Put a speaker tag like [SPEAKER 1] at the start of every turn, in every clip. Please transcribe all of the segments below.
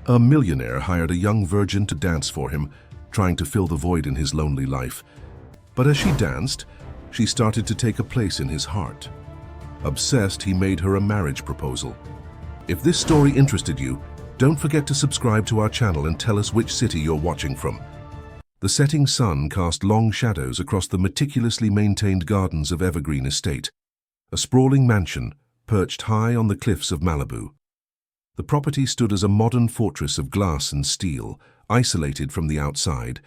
[SPEAKER 1] A millionaire hired a young virgin to dance for him, trying to fill the void in his lonely life. But as she danced, she started to take a place in his heart. Obsessed, he made her a marriage proposal. If this story interested you, don't forget to subscribe to our channel and tell us which city you're watching from. The setting sun cast long shadows across the meticulously maintained gardens of Evergreen Estate, a sprawling mansion perched high on the cliffs of Malibu. The property stood as a modern fortress of glass and steel, isolated from the outside,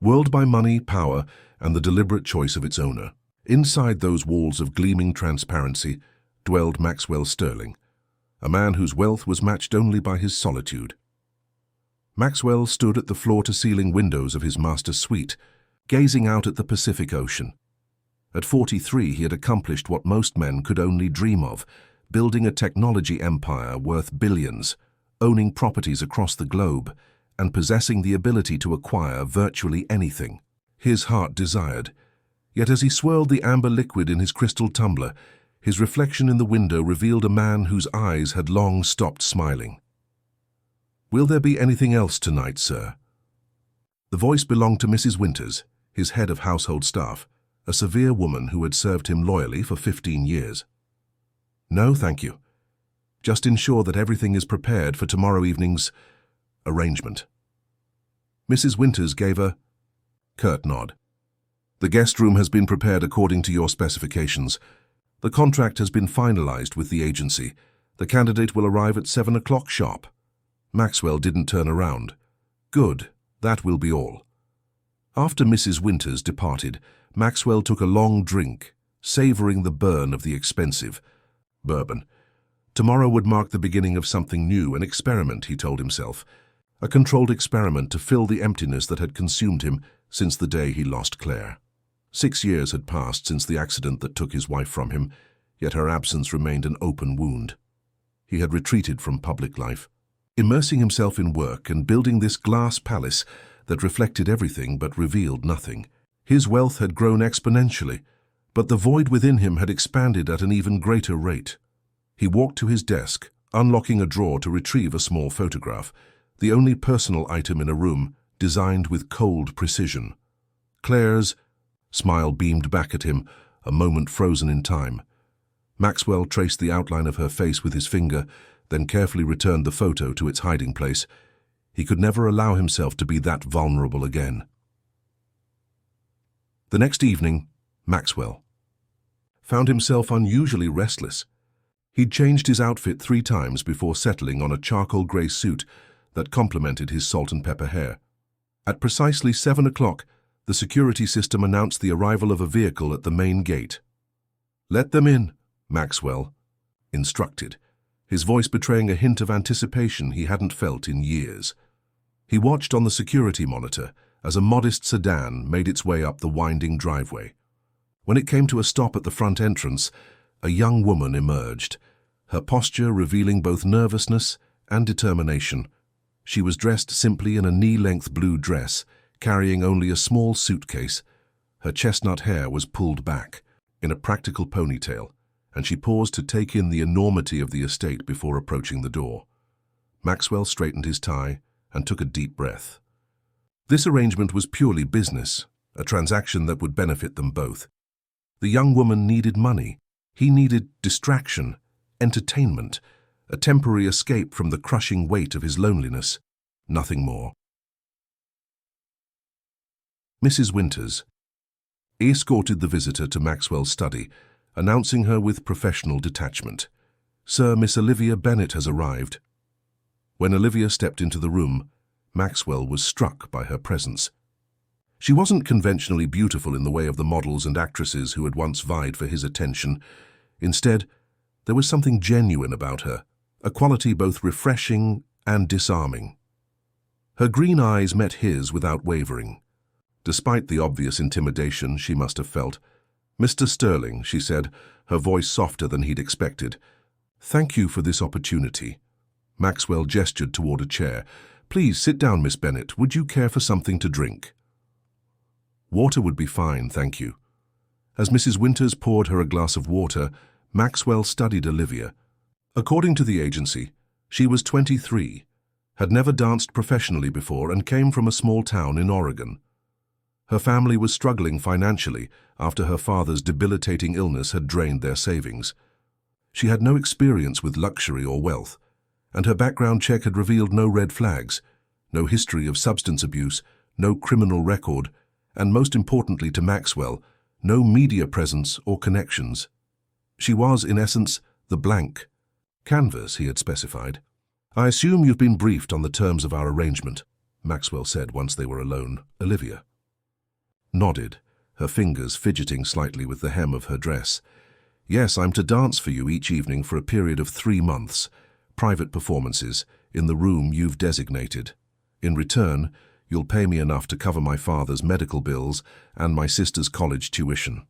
[SPEAKER 1] whirled by money, power, and the deliberate choice of its owner. Inside those walls of gleaming transparency dwelled Maxwell Sterling, a man whose wealth was matched only by his solitude. Maxwell stood at the floor-to-ceiling windows of his master's suite, gazing out at the Pacific Ocean. At 43, he had accomplished what most men could only dream of, building a technology empire worth billions, owning properties across the globe, and possessing the ability to acquire virtually anything his heart desired. Yet as he swirled the amber liquid in his crystal tumbler, his reflection in the window revealed a man whose eyes had long stopped smiling. "Will there be anything else tonight, sir?" The voice belonged to Mrs. Winters, his head of household staff, a severe woman who had served him loyally for 15 years. "No, thank you. Just ensure that everything is prepared for tomorrow evening's arrangement." Mrs. Winters gave a curt nod. "The guest room has been prepared according to your specifications. The contract has been finalized with the agency. The candidate will arrive at 7 o'clock sharp." Maxwell didn't turn around. "Good, that will be all." After Mrs. Winters departed, Maxwell took a long drink, savoring the burn of the expensive bourbon. Tomorrow would mark the beginning of something new, an experiment, he told himself. A controlled experiment to fill the emptiness that had consumed him since the day he lost Claire. 6 years had passed since the accident that took his wife from him, yet her absence remained an open wound. He had retreated from public life, immersing himself in work and building this glass palace that reflected everything but revealed nothing. His wealth had grown exponentially, but the void within him had expanded at an even greater rate. He walked to his desk, unlocking a drawer to retrieve a small photograph, the only personal item in a room designed with cold precision. Claire's smile beamed back at him, a moment frozen in time. Maxwell traced the outline of her face with his finger, then carefully returned the photo to its hiding place. He could never allow himself to be that vulnerable again. The next evening, Maxwell found himself unusually restless. He'd changed his outfit 3 times before settling on a charcoal grey suit that complemented his salt and pepper hair. At precisely 7 o'clock, the security system announced the arrival of a vehicle at the main gate. "Let them in," Maxwell instructed, his voice betraying a hint of anticipation he hadn't felt in years. He watched on the security monitor as a modest sedan made its way up the winding driveway. When it came to a stop at the front entrance, a young woman emerged, her posture revealing both nervousness and determination. She was dressed simply in a knee-length blue dress, carrying only a small suitcase. Her chestnut hair was pulled back in a practical ponytail, and she paused to take in the enormity of the estate before approaching the door. Maxwell straightened his tie and took a deep breath. This arrangement was purely business, a transaction that would benefit them both. The young woman needed money. He needed distraction, entertainment, a temporary escape from the crushing weight of his loneliness. Nothing more. Mrs. Winters escorted the visitor to Maxwell's study, announcing her with professional detachment. "Sir, Miss Olivia Bennet has arrived." When Olivia stepped into the room, Maxwell was struck by her presence. She wasn't conventionally beautiful in the way of the models and actresses who had once vied for his attention. Instead, there was something genuine about her, a quality both refreshing and disarming. Her green eyes met his without wavering. Despite the obvious intimidation she must have felt, "Mr. Sterling," she said, her voice softer than he'd expected, "thank you for this opportunity." Maxwell gestured toward a chair. "Please sit down, Miss Bennet. Would you care for something to drink?" "Water would be fine, thank you." As Mrs. Winters poured her a glass of water, Maxwell studied Olivia. According to the agency, she was 23. had never danced professionally before and came from a small town in Oregon. Her family was struggling financially after her father's debilitating illness had drained their savings. She had no experience with luxury or wealth, and her background check had revealed no red flags, no history of substance abuse, no criminal record, and most importantly to Maxwell, no media presence or connections. She was, in essence, the blank canvas he had specified. "I assume you've been briefed on the terms of our arrangement," Maxwell said once they were alone. Olivia nodded, her fingers fidgeting slightly with the hem of her dress. "Yes, I'm to dance for you each evening for a period of 3 months, private performances, in the room you've designated. In return, you'll pay me enough to cover my father's medical bills and my sister's college tuition."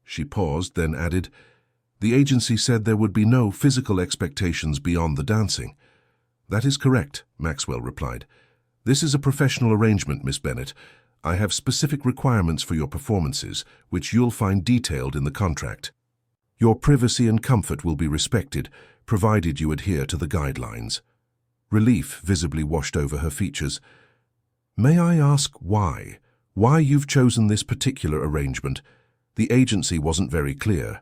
[SPEAKER 1] She paused, then added, "The agency said there would be no physical expectations beyond the dancing." "That is correct," Maxwell replied. "This is a professional arrangement, Miss Bennett. I have specific requirements for your performances, which you'll find detailed in the contract. Your privacy and comfort will be respected, provided you adhere to the guidelines." Relief visibly washed over her features. "May I ask why? Why you've chosen this particular arrangement? The agency wasn't very clear."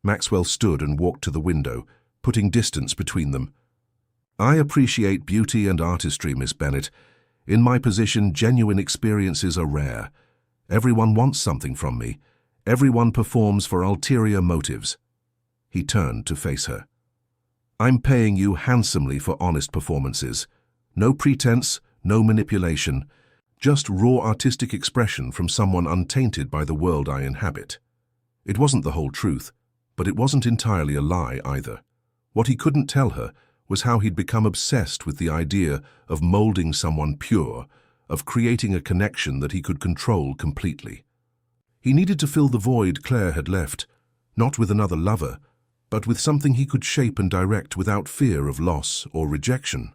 [SPEAKER 1] Maxwell stood and walked to the window, putting distance between them. "I appreciate beauty and artistry, Miss Bennett. In my position, genuine experiences are rare. Everyone wants something from me. Everyone performs for ulterior motives." He turned to face her. "I'm paying you handsomely for honest performances. No pretense, no manipulation. Just raw artistic expression from someone untainted by the world I inhabit." It wasn't the whole truth, but it wasn't entirely a lie either. What he couldn't tell her was how he'd become obsessed with the idea of molding someone pure, of creating a connection that he could control completely. He needed to fill the void Claire had left, not with another lover, but with something he could shape and direct without fear of loss or rejection.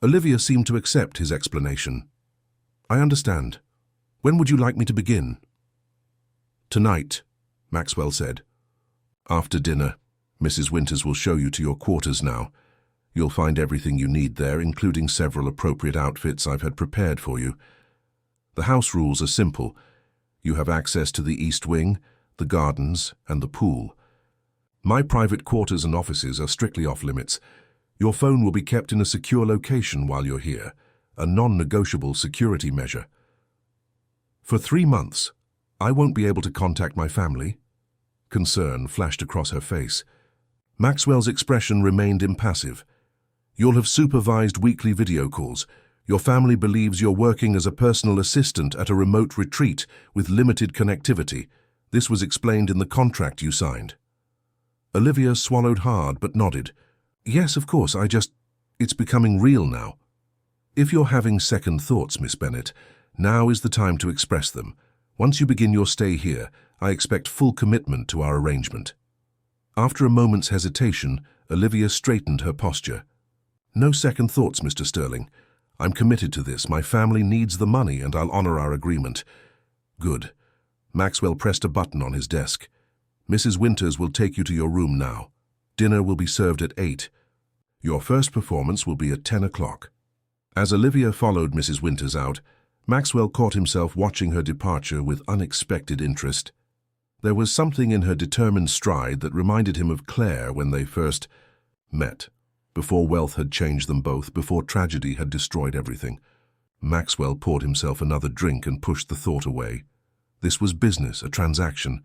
[SPEAKER 1] Olivia seemed to accept his explanation. "I understand. When would you like me to begin?" "Tonight," Maxwell said. "After dinner. Mrs. Winters will show you to your quarters now. You'll find everything you need there, including several appropriate outfits I've had prepared for you. The house rules are simple. You have access to the East Wing, the gardens, and the pool. My private quarters and offices are strictly off-limits. Your phone will be kept in a secure location while you're here, a non-negotiable security measure. For 3 months, I won't be able to contact my family." Concern flashed across her face. Maxwell's expression remained impassive. "You'll have supervised weekly video calls. Your family believes you're working as a personal assistant at a remote retreat with limited connectivity. This was explained in the contract you signed." Olivia swallowed hard but nodded. "Yes, of course, it's becoming real now." "If you're having second thoughts, Miss Bennett, now is the time to express them. Once you begin your stay here, I expect full commitment to our arrangement." After a moment's hesitation, Olivia straightened her posture. "No second thoughts, Mr. Sterling. I'm committed to this. My family needs the money, and I'll honor our agreement." "Good." Maxwell pressed a button on his desk. "Mrs. Winters will take you to your room now. Dinner will be served at 8. Your first performance will be at 10 o'clock. As Olivia followed Mrs. Winters out, Maxwell caught himself watching her departure with unexpected interest. There was something in her determined stride that reminded him of Claire when they first met, before wealth had changed them both, before tragedy had destroyed everything. Maxwell poured himself another drink and pushed the thought away. This was business, a transaction.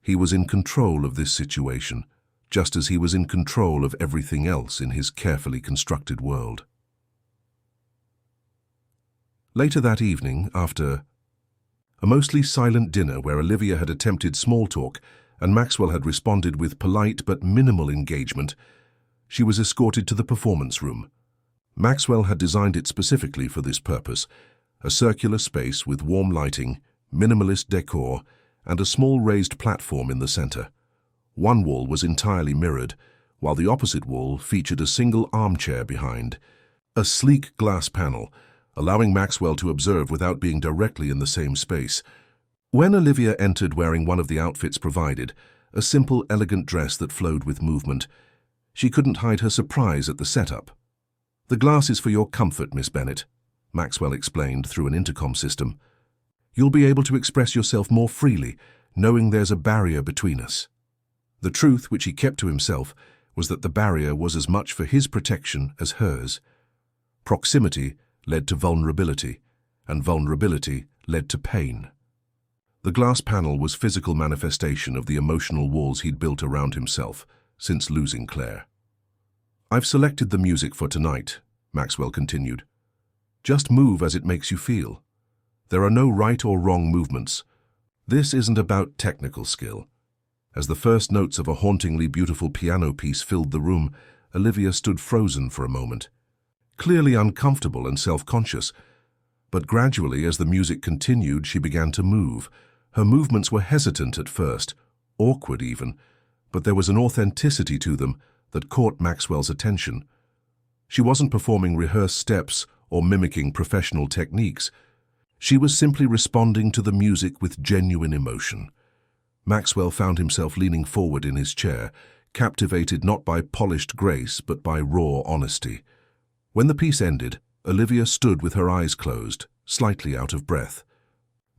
[SPEAKER 1] He was in control of this situation, just as he was in control of everything else in his carefully constructed world. Later that evening, after a mostly silent dinner where Olivia had attempted small talk and Maxwell had responded with polite but minimal engagement, she was escorted to the performance room. Maxwell had designed it specifically for this purpose, a circular space with warm lighting, minimalist decor, and a small raised platform in the center. One wall was entirely mirrored, while the opposite wall featured a single armchair behind, a sleek glass panel, allowing Maxwell to observe without being directly in the same space. When Olivia entered wearing one of the outfits provided, a simple, elegant dress that flowed with movement, she couldn't hide her surprise at the setup. "The glass is for your comfort, Miss Bennet," Maxwell explained through an intercom system. "You'll be able to express yourself more freely, knowing there's a barrier between us." The truth, which he kept to himself, was that the barrier was as much for his protection as hers. Proximity led to vulnerability, and vulnerability led to pain. The glass panel was physical manifestation of the emotional walls he'd built around himself since losing Claire. "I've selected the music for tonight," Maxwell continued. "Just move as it makes you feel. There are no right or wrong movements. This isn't about technical skill." As the first notes of a hauntingly beautiful piano piece filled the room, Olivia stood frozen for a moment, clearly uncomfortable and self-conscious. But gradually, as the music continued, she began to move. Her movements were hesitant at first, awkward even, but there was an authenticity to them that caught Maxwell's attention. She wasn't performing rehearsed steps or mimicking professional techniques. She was simply responding to the music with genuine emotion. Maxwell found himself leaning forward in his chair, captivated not by polished grace but by raw honesty. When the piece ended, Olivia stood with her eyes closed, slightly out of breath.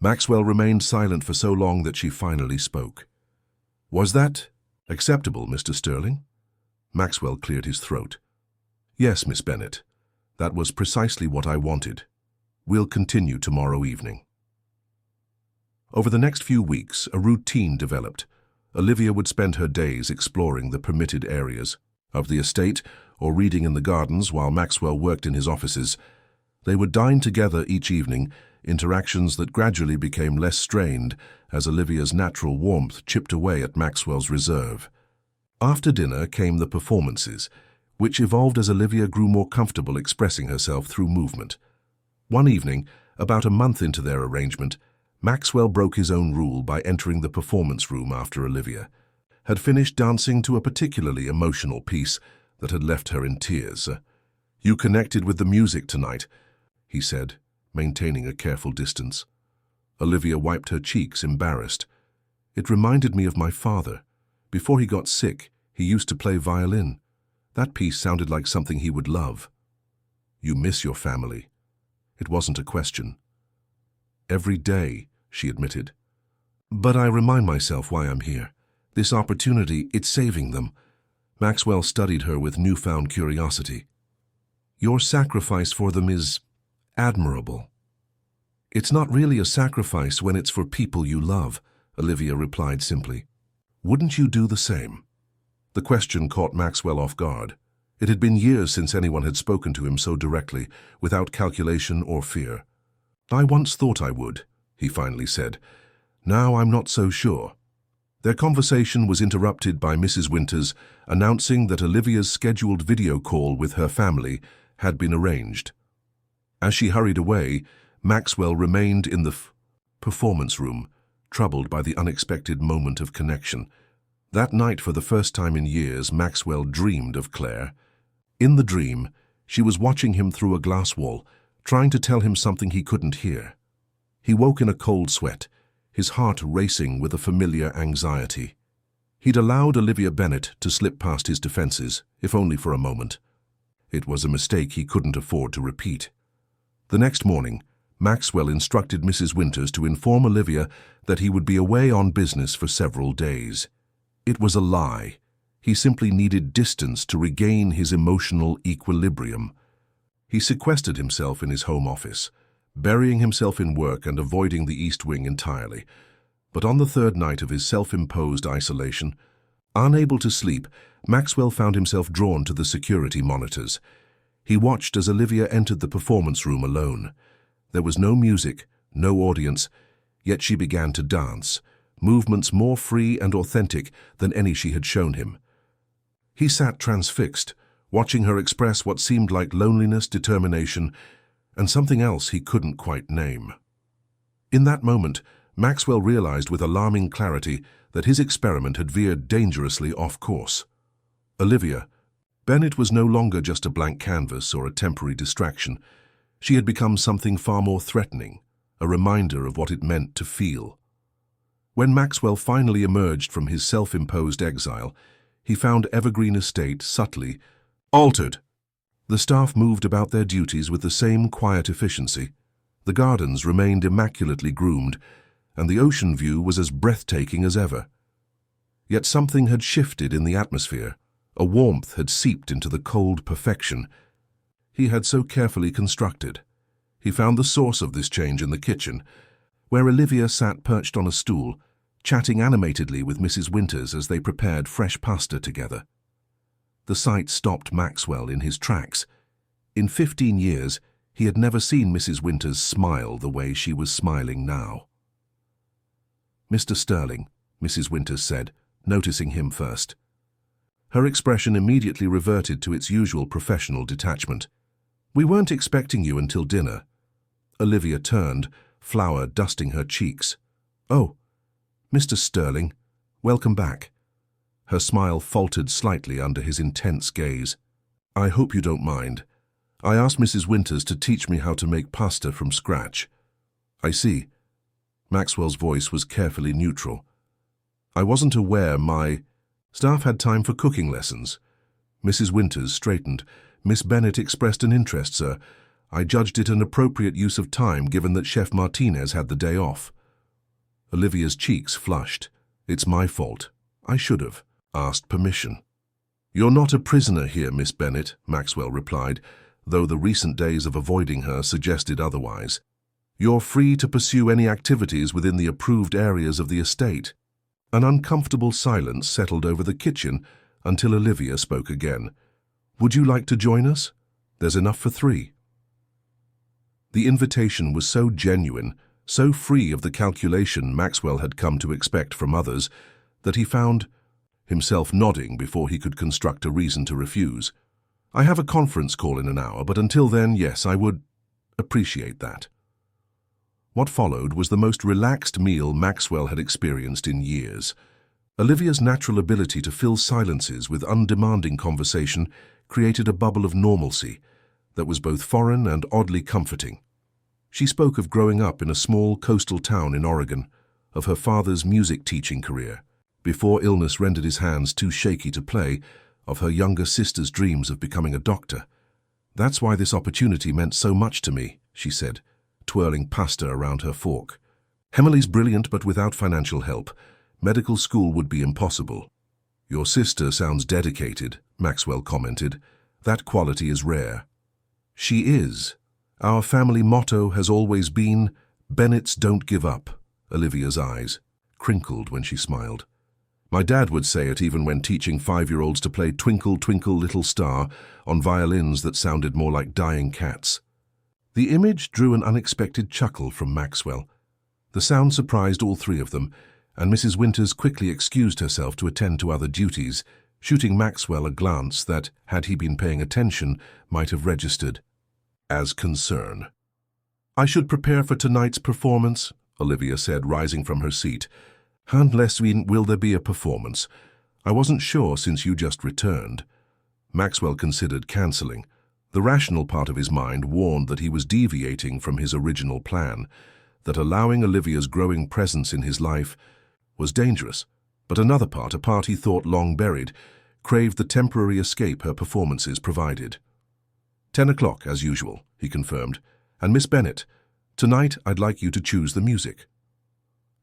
[SPEAKER 1] Maxwell remained silent for so long that she finally spoke. "Was that acceptable, Mr. Sterling?" Maxwell cleared his throat. "Yes, Miss Bennet. That was precisely what I wanted. We'll continue tomorrow evening." Over the next few weeks, a routine developed. Olivia would spend her days exploring the permitted areas of the estate or reading in the gardens while Maxwell worked in his offices. They would dine together each evening, interactions that gradually became less strained as Olivia's natural warmth chipped away at Maxwell's reserve. After dinner came the performances, which evolved as Olivia grew more comfortable expressing herself through movement. One evening, about a month into their arrangement, Maxwell broke his own rule by entering the performance room after Olivia had finished dancing to a particularly emotional piece that had left her in tears. "You connected with the music tonight," he said, maintaining a careful distance. Olivia wiped her cheeks, embarrassed. "It reminded me of my father. Before he got sick, he used to play violin. That piece sounded like something he would love." "You miss your family." It wasn't a question. "Every day," she admitted. "But I remind myself why I'm here. This opportunity, it's saving them." Maxwell studied her with newfound curiosity. "Your sacrifice for them is admirable." "It's not really a sacrifice when it's for people you love," Olivia replied simply. "Wouldn't you do the same?" The question caught Maxwell off guard. It had been years since anyone had spoken to him so directly, without calculation or fear. "I once thought I would," he finally said. "Now I'm not so sure." Their conversation was interrupted by Mrs. Winters announcing that Olivia's scheduled video call with her family had been arranged. As she hurried away, Maxwell remained in the performance room, troubled by the unexpected moment of connection. That night, for the first time in years, Maxwell dreamed of Claire. In the dream, she was watching him through a glass wall, trying to tell him something he couldn't hear. He woke in a cold sweat, his heart racing with a familiar anxiety. He'd allowed Olivia Bennet to slip past his defenses, if only for a moment. It was a mistake he couldn't afford to repeat. The next morning, Maxwell instructed Mrs. Winters to inform Olivia that he would be away on business for several days. It was a lie. He simply needed distance to regain his emotional equilibrium. He sequestered himself in his home office, burying himself in work and avoiding the East Wing entirely. But on the third night of his self-imposed isolation, unable to sleep, Maxwell found himself drawn to the security monitors. He watched as Olivia entered the performance room alone. There was no music, no audience, yet she began to dance, movements more free and authentic than any she had shown him. He sat transfixed, watching her express what seemed like loneliness, determination, and something else he couldn't quite name. In that moment, Maxwell realized with alarming clarity that his experiment had veered dangerously off course. Olivia Bennet was no longer just a blank canvas or a temporary distraction. She had become something far more threatening, a reminder of what it meant to feel. When Maxwell finally emerged from his self-imposed exile, he found Evergreen Estate subtly altered. The staff moved about their duties with the same quiet efficiency. The gardens remained immaculately groomed, and the ocean view was as breathtaking as ever. Yet something had shifted in the atmosphere. A warmth had seeped into the cold perfection he had so carefully constructed. He found the source of this change in the kitchen, where Olivia sat perched on a stool, chatting animatedly with Mrs. Winters as they prepared fresh pasta together. The sight stopped Maxwell in his tracks. In 15 years, he had never seen Mrs. Winters smile the way she was smiling now. "Mr. Sterling," Mrs. Winters said, noticing him first. Her expression immediately reverted to its usual professional detachment. "We weren't expecting you until dinner." Olivia turned, flour dusting her cheeks. "Oh, Mr. Sterling, welcome back." Her smile faltered slightly under his intense gaze. "I hope you don't mind. I asked Mrs. Winters to teach me how to make pasta from scratch." "I see." Maxwell's voice was carefully neutral. "I wasn't aware my staff had time for cooking lessons." Mrs. Winters straightened. "Miss Bennett expressed an interest, sir. I judged it an appropriate use of time given that Chef Martinez had the day off." Olivia's cheeks flushed. "It's my fault. I should have asked permission." "You're not a prisoner here, Miss Bennett," Maxwell replied, though the recent days of avoiding her suggested otherwise. "You're free to pursue any activities within the approved areas of the estate." An uncomfortable silence settled over the kitchen until Olivia spoke again. "Would you like to join us? There's enough for 3. The invitation was so genuine, so free of the calculation Maxwell had come to expect from others, that he found himself nodding before he could construct a reason to refuse. "I have a conference call in an hour, but until then, yes, I would appreciate that." What followed was the most relaxed meal Maxwell had experienced in years. Olivia's natural ability to fill silences with undemanding conversation created a bubble of normalcy that was both foreign and oddly comforting. She spoke of growing up in a small coastal town in Oregon, of her father's music teaching career, before illness rendered his hands too shaky to play, of her younger sister's dreams of becoming a doctor. "That's why this opportunity meant so much to me," she said, twirling pasta around her fork. "Emily's brilliant, but without financial help, medical school would be impossible." "Your sister sounds dedicated," Maxwell commented. "That quality is rare." "She is. Our family motto has always been, 'Bennetts don't give up.'" Olivia's eyes crinkled when she smiled. "My dad would say it even when teaching 5-year-olds to play Twinkle, Twinkle, Little Star on violins that sounded more like dying cats." The image drew an unexpected chuckle from Maxwell. The sound surprised all 3 of them, and Mrs. Winters quickly excused herself to attend to other duties, shooting Maxwell a glance that, had he been paying attention, might have registered as concern. "I should prepare for tonight's performance," Olivia said, rising from her seat. "Unless will there be a performance? I wasn't sure since you just returned." Maxwell considered cancelling. The rational part of his mind warned that he was deviating from his original plan, that allowing Olivia's growing presence in his life was dangerous. But another part, a part he thought long buried, craved the temporary escape her performances provided. 10 o'clock, as usual," he confirmed. "And Miss Bennett, tonight I'd like you to choose the music."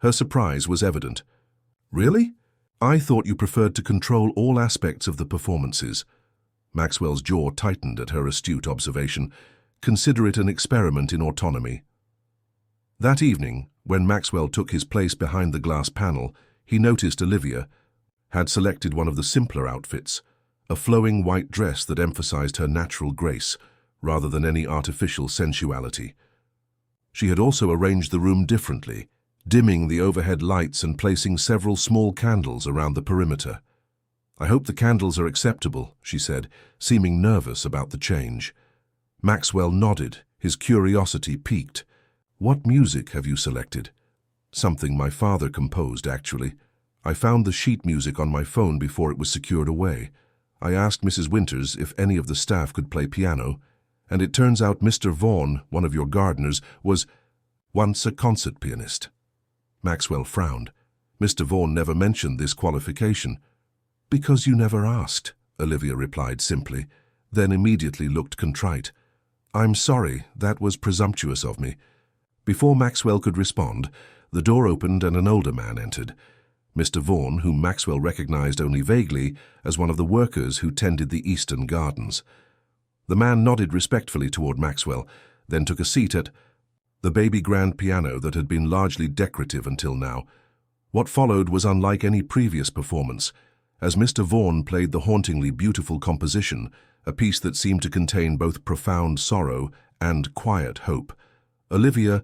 [SPEAKER 1] Her surprise was evident. "Really? I thought you preferred to control all aspects of the performances." Maxwell's jaw tightened at her astute observation. "Consider it an experiment in autonomy." That evening, when Maxwell took his place behind the glass panel, he noticed Olivia had selected one of the simpler outfits, a flowing white dress that emphasized her natural grace rather than any artificial sensuality. She had also arranged the room differently, dimming the overhead lights and placing several small candles around the perimeter. "I hope the candles are acceptable," she said, seeming nervous about the change. Maxwell nodded, his curiosity piqued. "What music have you selected?" "Something my father composed, actually. I found the sheet music on my phone before it was secured away. I asked Mrs. Winters if any of the staff could play piano, and it turns out Mr. Vaughan, one of your gardeners, was once a concert pianist." Maxwell frowned. "Mr. Vaughan never mentioned this qualification." "Because you never asked," Olivia replied simply. then immediately looked contrite. "I'm sorry, that was presumptuous of me." Before Maxwell could respond, the door opened and an older man entered. Mr. Vaughan, whom Maxwell recognized only vaguely as one of the workers who tended the eastern gardens. The man nodded respectfully toward Maxwell, then took a seat at the baby grand piano that had been largely decorative until now. What followed was unlike any previous performance, as Mr. Vaughan played the hauntingly beautiful composition, a piece that seemed to contain both profound sorrow and quiet hope. Olivia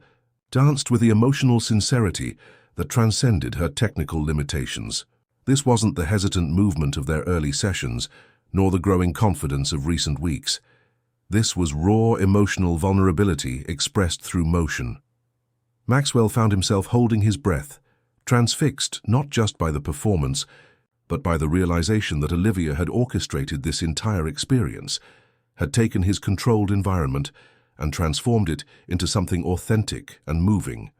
[SPEAKER 1] danced with the emotional sincerity that transcended her technical limitations. This wasn't the hesitant movement of their early sessions, nor the growing confidence of recent weeks. This was raw emotional vulnerability expressed through motion. Maxwell found himself holding his breath, transfixed not just by the performance, but by the realization that Olivia had orchestrated this entire experience, had taken his controlled environment and transformed it into something authentic and moving.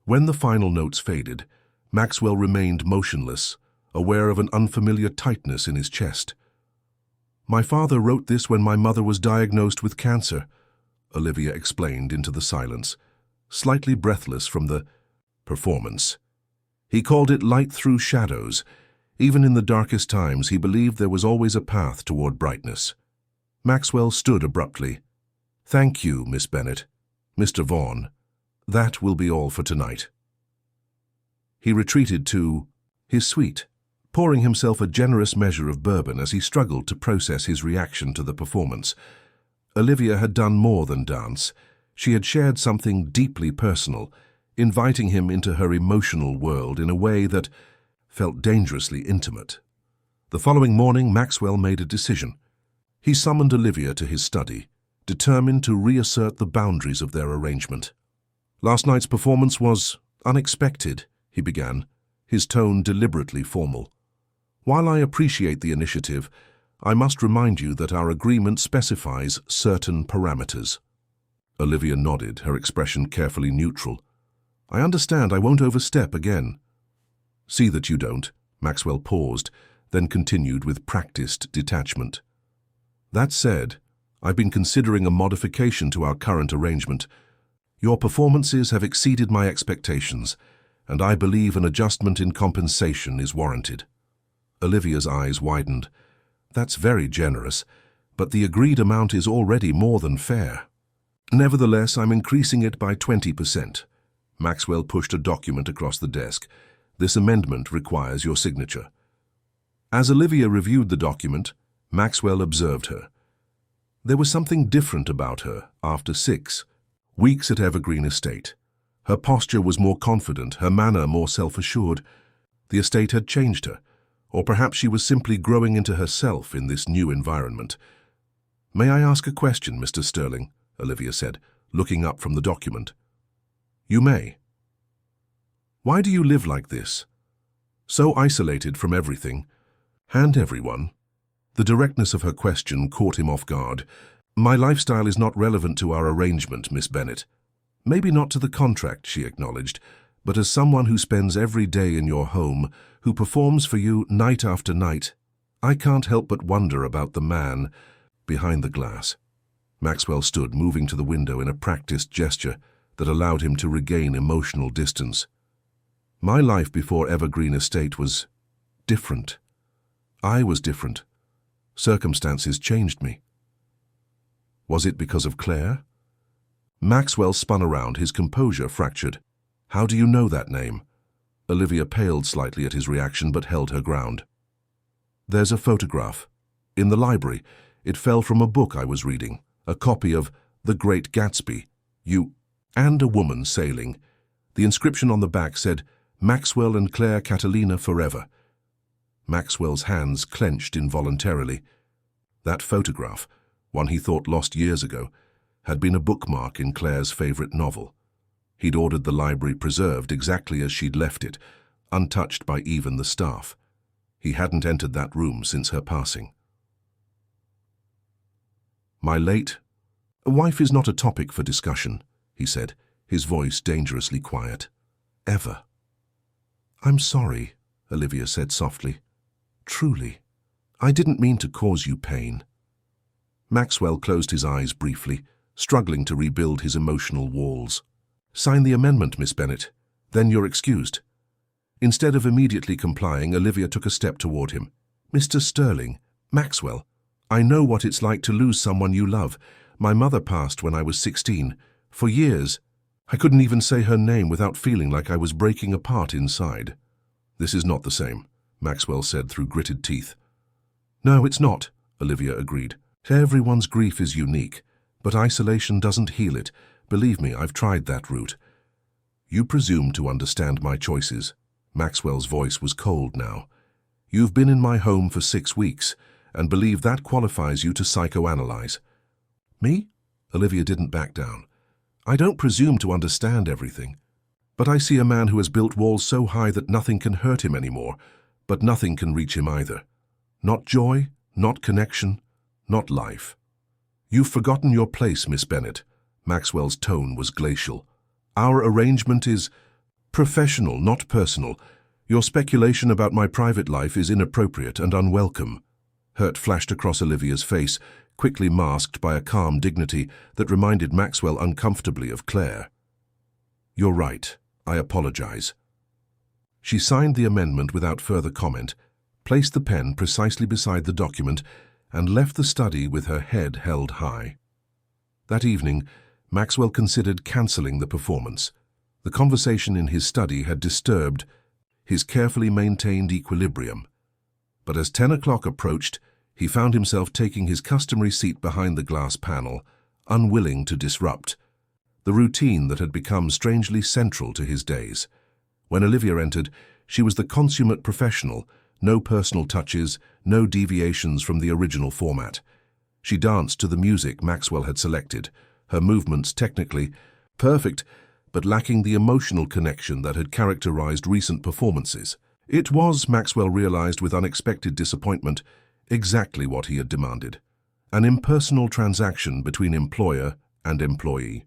[SPEAKER 1] When the final notes faded, Maxwell remained motionless, aware of an unfamiliar tightness in his chest. "My father wrote this when my mother was diagnosed with cancer," Olivia explained into the silence, slightly breathless from the performance. "He called it light through shadows. Even in the darkest times, he believed there was always a path toward brightness." Maxwell stood abruptly. "Thank you, Miss Bennet. Mr. Vaughan, that will be all for tonight." He retreated to his suite, pouring himself a generous measure of bourbon as he struggled to process his reaction to the performance. Olivia had done more than dance. She had shared something deeply personal, inviting him into her emotional world in a way that felt dangerously intimate. The following morning, Maxwell made a decision. He summoned Olivia to his study, determined to reassert the boundaries of their arrangement. "Last night's performance was unexpected," he began, his tone deliberately formal. "While I appreciate the initiative, I must remind you that our agreement specifies certain parameters." Olivia nodded, her expression carefully neutral. "I understand. I won't overstep again." "See that you don't." Maxwell paused, then continued with practiced detachment. "That said, I've been considering a modification to our current arrangement. Your performances have exceeded my expectations, and I believe an adjustment in compensation is warranted." Olivia's eyes widened. "That's very generous, but the agreed amount is already more than fair." "Nevertheless, I'm increasing it by 20%. Maxwell pushed a document across the desk. "This amendment requires your signature." As Olivia reviewed the document, Maxwell observed her. There was something different about her after 6 weeks at Evergreen Estate. Her posture was more confident, her manner more self-assured. The estate had changed her, or perhaps she was simply growing into herself in this new environment. "May I ask a question, Mr. Sterling?" Olivia said, looking up from the document. "You may." "Why do you live like this? So isolated from everything and everyone?" The directness of her question caught him off guard. "My lifestyle is not relevant to our arrangement, Miss Bennet." "Maybe not to the contract," she acknowledged, "but as someone who spends every day in your home, who performs for you night after night, I can't help but wonder about the man behind the glass." Maxwell stood, moving to the window in a practiced gesture that allowed him to regain emotional distance. "My life before Evergreen Estate was different. I was different. Circumstances changed me." "Was it because of Claire?" Maxwell spun around, his composure fractured. "How do you know that name?" Olivia paled slightly at his reaction but held her ground. "There's a photograph. In the library. It fell from a book I was reading, a copy of The Great Gatsby. You and a woman sailing. The inscription on the back said, 'Maxwell and Claire Catalina forever.'" Maxwell's hands clenched involuntarily. That photograph, one he thought lost years ago, had been a bookmark in Claire's favorite novel. He'd ordered the library preserved exactly as she'd left it, untouched by even the staff. He hadn't entered that room since her passing. "My late wife is not a topic for discussion," he said, his voice dangerously quiet. "Ever." "I'm sorry," Olivia said softly. "Truly. I didn't mean to cause you pain." Maxwell closed his eyes briefly, struggling to rebuild his emotional walls. "Sign the amendment, Miss Bennet. Then you're excused." Instead of immediately complying, Olivia took a step toward him. "Mr. Sterling, Maxwell, I know what it's like to lose someone you love. My mother passed when I was 16. For years, I couldn't even say her name without feeling like I was breaking apart inside." "This is not the same," Maxwell said through gritted teeth. "No, it's not," Olivia agreed. "Everyone's grief is unique, but isolation doesn't heal it. Believe me, I've tried that route." "You presume to understand my choices." Maxwell's voice was cold now. "You've been in my home for 6 weeks, and believe that qualifies you to psychoanalyze." "Me?" Olivia didn't back down. "I don't presume to understand everything. But I see a man who has built walls so high that nothing can hurt him anymore, but nothing can reach him either. Not joy, not connection, not life." "You've forgotten your place, Miss Bennet." Maxwell's tone was glacial. "Our arrangement is professional, not personal. Your speculation about my private life is inappropriate and unwelcome." Hurt flashed across Olivia's face, quickly masked by a calm dignity that reminded Maxwell uncomfortably of Claire. "You're right. I apologize." She signed the amendment without further comment, placed the pen precisely beside the document, and left the study with her head held high. That evening, Maxwell considered cancelling the performance. The conversation in his study had disturbed his carefully maintained equilibrium. But as 10 o'clock approached, he found himself taking his customary seat behind the glass panel, unwilling to disrupt the routine that had become strangely central to his days. When Olivia entered, she was the consummate professional, no personal touches, no deviations from the original format. She danced to the music Maxwell had selected, her movements technically perfect, but lacking the emotional connection that had characterized recent performances. It was, Maxwell realized with unexpected disappointment, exactly what he had demanded: an impersonal transaction between employer and employee.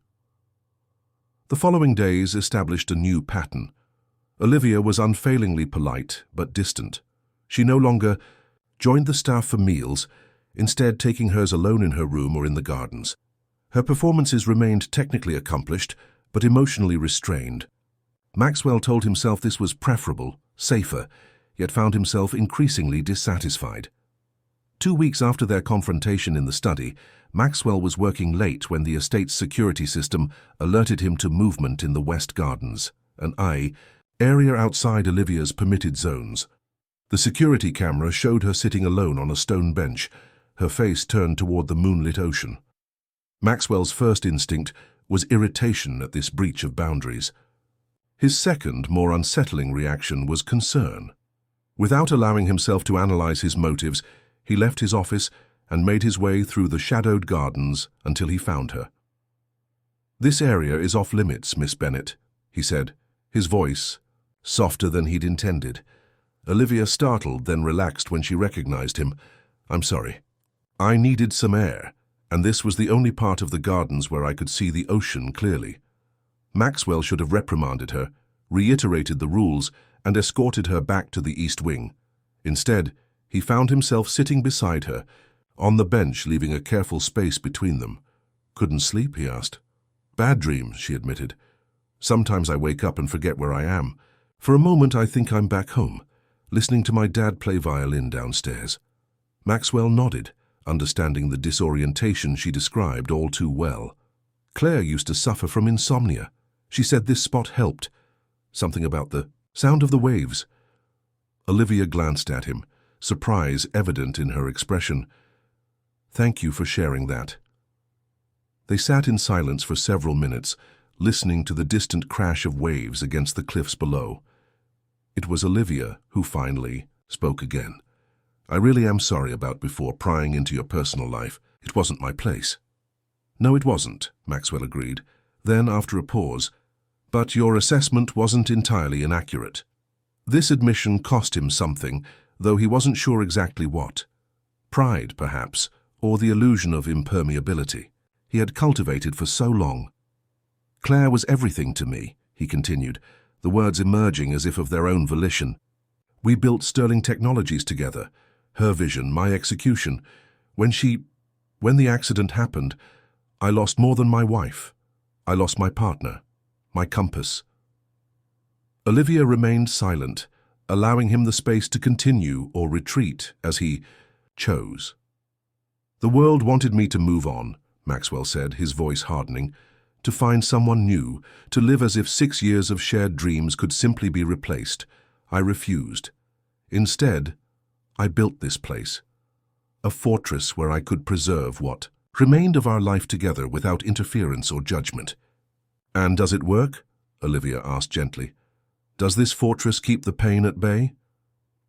[SPEAKER 1] The following days established a new pattern. Olivia was unfailingly polite but distant. She no longer joined the staff for meals, instead taking hers alone in her room or in the gardens. Her performances remained technically accomplished, but emotionally restrained. Maxwell told himself this was preferable, safer, yet found himself increasingly dissatisfied. 2 weeks after their confrontation in the study, Maxwell was working late when the estate's security system alerted him to movement in the West Gardens, an area outside Olivia's permitted zones. The security camera showed her sitting alone on a stone bench, her face turned toward the moonlit ocean. Maxwell's first instinct was irritation at this breach of boundaries. His second, more unsettling reaction was concern. Without allowing himself to analyze his motives, he left his office and made his way through the shadowed gardens until he found her. "This area is off limits, Miss Bennet," he said, his voice softer than he'd intended. Olivia startled, then relaxed when she recognized him. "I'm sorry. I needed some air, and this was the only part of the gardens where I could see the ocean clearly." Maxwell should have reprimanded her, reiterated the rules, and escorted her back to the East Wing. Instead, he found himself sitting beside her, on the bench, leaving a careful space between them. "Couldn't sleep?" he asked. "Bad dreams," she admitted. "Sometimes I wake up and forget where I am. For a moment I think I'm back home, listening to my dad play violin downstairs." Maxwell nodded, understanding the disorientation she described all too well. Claire used to suffer from insomnia. She said this spot helped. Something about the sound of the waves. Olivia glanced at him, surprise evident in her expression. "Thank you for sharing that." They sat in silence for several minutes, listening to the distant crash of waves against the cliffs below. It was Olivia who finally spoke again. "I really am sorry about before prying into your personal life. It wasn't my place." "No, it wasn't," Maxwell agreed. Then, after a pause, "But your assessment wasn't entirely inaccurate." This admission cost him something, though he wasn't sure exactly what. Pride, perhaps, or the illusion of impermeability he had cultivated for so long. "Claire was everything to me," he continued, the words emerging as if of their own volition. "We built Sterling Technologies together, her vision, my execution. When she When the accident happened, I lost more than my wife. I lost my partner, my compass. Olivia remained silent, allowing him the space to continue or retreat as he chose. The world wanted me to move on, Maxwell said, his voice hardening, to find someone new, to live as if 6 years of shared dreams could simply be replaced. I refused. Instead, I built this place, a fortress where I could preserve what remained of our life together without interference or judgment. And does it work? Olivia asked gently. Does this fortress keep the pain at bay?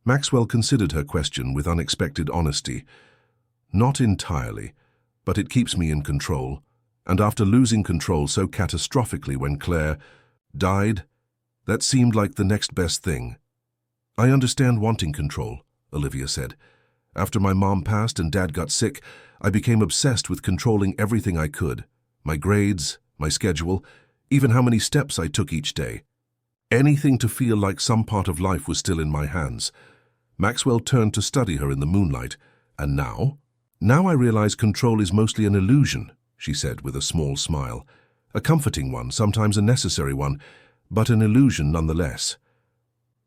[SPEAKER 1] Maxwell considered her question with unexpected honesty. Not entirely, but it keeps me in control. And after losing control so catastrophically when Claire died, that seemed like the next best thing. I understand wanting control, Olivia said. After my mom passed and Dad got sick, I became obsessed with controlling everything I could. My grades, my schedule, even how many steps I took each day. Anything to feel like some part of life was still in my hands. Maxwell turned to study her in the moonlight. And now? Now I realize control is mostly an illusion, she said with a small smile. A comforting one, sometimes a necessary one, but an illusion nonetheless.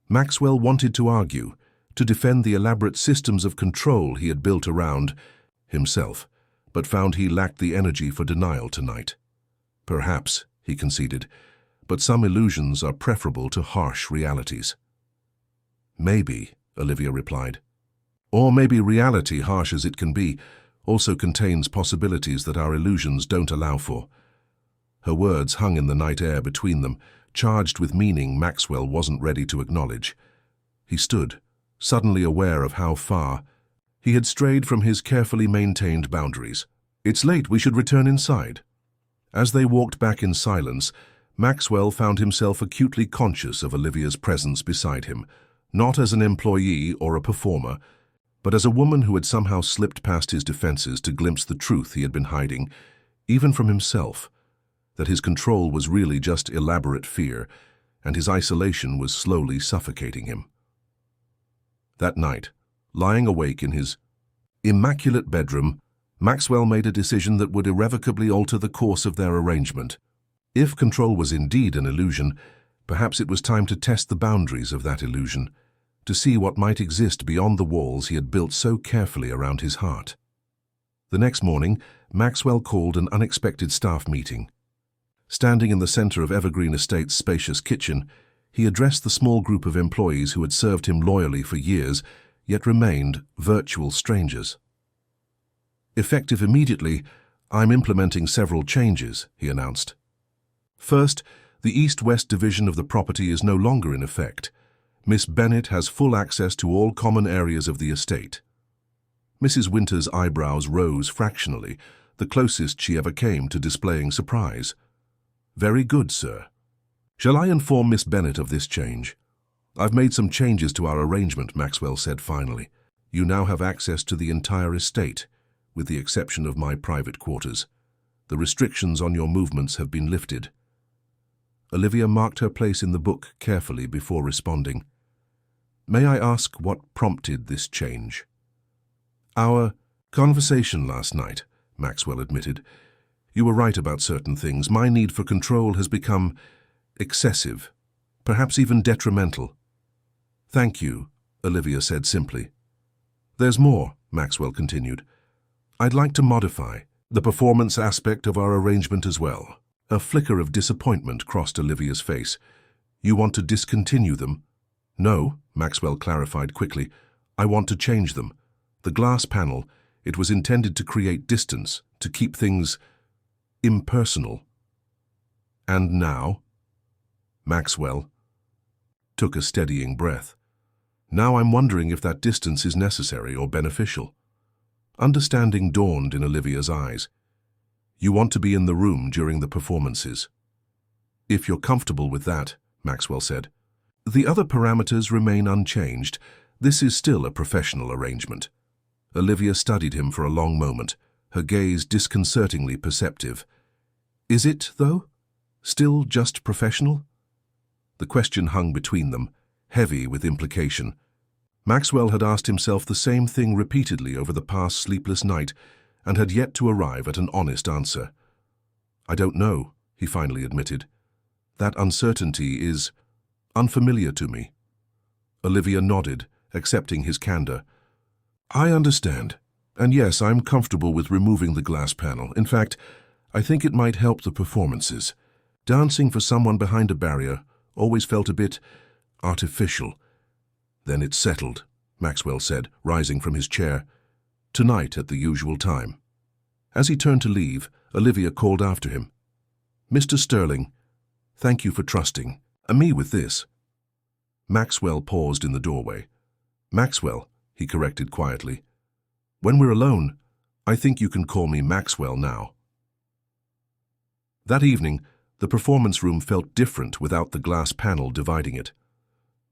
[SPEAKER 1] Maxwell wanted to argue, to defend the elaborate systems of control he had built around himself, but found he lacked the energy for denial tonight. Perhaps, he conceded, but some illusions are preferable to harsh realities. Maybe, Olivia replied. Or maybe reality, harsh as it can be, also contains possibilities that our illusions don't allow for. Her words hung in the night air between them, charged with meaning Maxwell wasn't ready to acknowledge. He stood, suddenly aware of how far he had strayed from his carefully maintained boundaries. It's late, we should return inside. As they walked back in silence, Maxwell found himself acutely conscious of Olivia's presence beside him, not as an employee or a performer, but as a woman who had somehow slipped past his defenses to glimpse the truth he had been hiding, even from himself, that his control was really just elaborate fear, and his isolation was slowly suffocating him. That night, lying awake in his immaculate bedroom, Maxwell made a decision that would irrevocably alter the course of their arrangement. If control was indeed an illusion, perhaps it was time to test the boundaries of that illusion, to see what might exist beyond the walls he had built so carefully around his heart. The next morning, Maxwell called an unexpected staff meeting. Standing in the center of Evergreen Estate's spacious kitchen, he addressed the small group of employees who had served him loyally for years, yet remained virtual strangers. Effective immediately, I'm implementing several changes, he announced. First, the East-West division of the property is no longer in effect. Miss Bennett has full access to all common areas of the estate. Mrs. Winter's eyebrows rose fractionally, the closest she ever came to displaying surprise. Very good, sir. Shall I inform Miss Bennett of this change? I've made some changes to our arrangement, Maxwell said finally. You now have access to the entire estate, with the exception of my private quarters. The restrictions on your movements have been lifted. Olivia marked her place in the book carefully before responding. May I ask what prompted this change? Our conversation last night, Maxwell admitted. You were right about certain things. My need for control has become excessive, perhaps even detrimental. Thank you, Olivia said simply. There's more, Maxwell continued. I'd like to modify the performance aspect of our arrangement as well. A flicker of disappointment crossed Olivia's face. You want to discontinue them? No, Maxwell clarified quickly. I want to change them. The glass panel, it was intended to create distance, to keep things impersonal. And now? Maxwell took a steadying breath. Now I'm wondering if that distance is necessary or beneficial. Understanding dawned in Olivia's eyes. You want to be in the room during the performances. If you're comfortable with that, Maxwell said. The other parameters remain unchanged. This is still a professional arrangement. Olivia studied him for a long moment, her gaze disconcertingly perceptive. Is it, though? Still just professional? The question hung between them, heavy with implication. Maxwell had asked himself the same thing repeatedly over the past sleepless night, and had yet to arrive at an honest answer. "I don't know," he finally admitted. "That uncertainty is unfamiliar to me." Olivia nodded, accepting his candor. "I understand. And yes, I'm comfortable with removing the glass panel. In fact, I think it might help the performances. Dancing for someone behind a barrier always felt a bit artificial." "Then it's settled," Maxwell said, rising from his chair. "Tonight at the usual time." As he turned to leave, Olivia called after him. "Mr. Sterling, thank you for trusting me with this." Maxwell paused in the doorway. "Maxwell," he corrected quietly. "When we're alone, I think you can call me Maxwell now." That evening, the performance room felt different without the glass panel dividing it.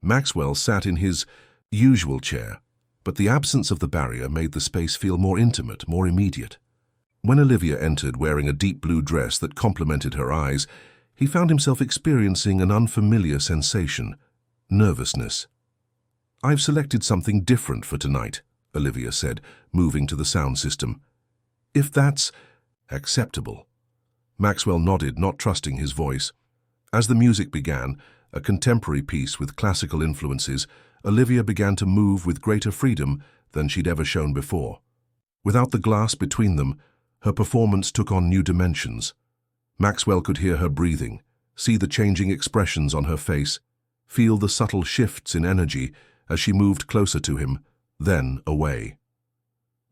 [SPEAKER 1] Maxwell sat in his usual chair, but the absence of the barrier made the space feel more intimate, more immediate. When Olivia entered wearing a deep blue dress that complemented her eyes, he found himself experiencing an unfamiliar sensation, nervousness. "I've selected something different for tonight," Olivia said, moving to the sound system. "If that's acceptable." Maxwell nodded, not trusting his voice. As the music began, a contemporary piece with classical influences, Olivia began to move with greater freedom than she'd ever shown before. Without the glass between them, her performance took on new dimensions. Maxwell could hear her breathing, see the changing expressions on her face, feel the subtle shifts in energy as she moved closer to him, then away.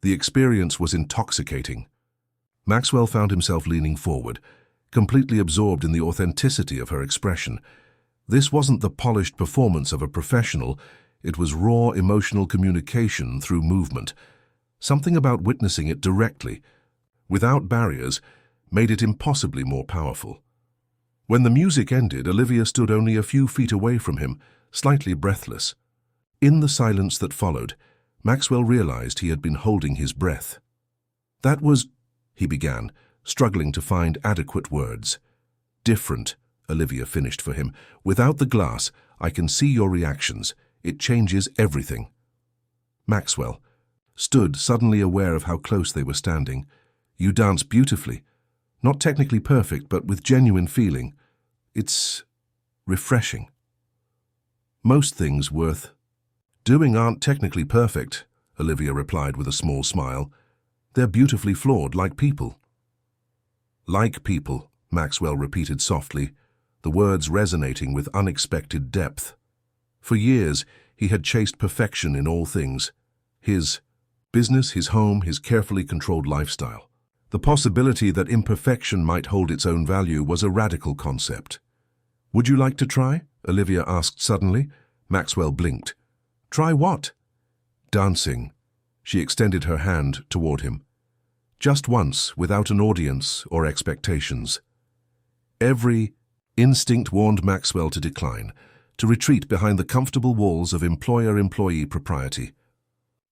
[SPEAKER 1] The experience was intoxicating. Maxwell found himself leaning forward, completely absorbed in the authenticity of her expression. This wasn't the polished performance of a professional, it was raw emotional communication through movement. Something about witnessing it directly, without barriers, made it impossibly more powerful. When the music ended, Olivia stood only a few feet away from him, slightly breathless. In the silence that followed, Maxwell realized he had been holding his breath. "That was," he began, struggling to find adequate words. "Different," Olivia finished for him. "Without the glass, I can see your reactions. It changes everything." Maxwell stood, suddenly aware of how close they were standing. "You dance beautifully. Not technically perfect, but with genuine feeling. It's refreshing." "Most things worth doing aren't technically perfect," Olivia replied with a small smile. "They're beautifully flawed, like people." "Like people," Maxwell repeated softly, the words resonating with unexpected depth. For years, he had chased perfection in all things. His business, his home, his carefully controlled lifestyle. The possibility that imperfection might hold its own value was a radical concept. "Would you like to try?" Olivia asked suddenly. Maxwell blinked. "Try what?" "Dancing." She extended her hand toward him. Just once, without an audience or expectations. Every instinct warned Maxwell to decline, to retreat behind the comfortable walls of employer-employee propriety.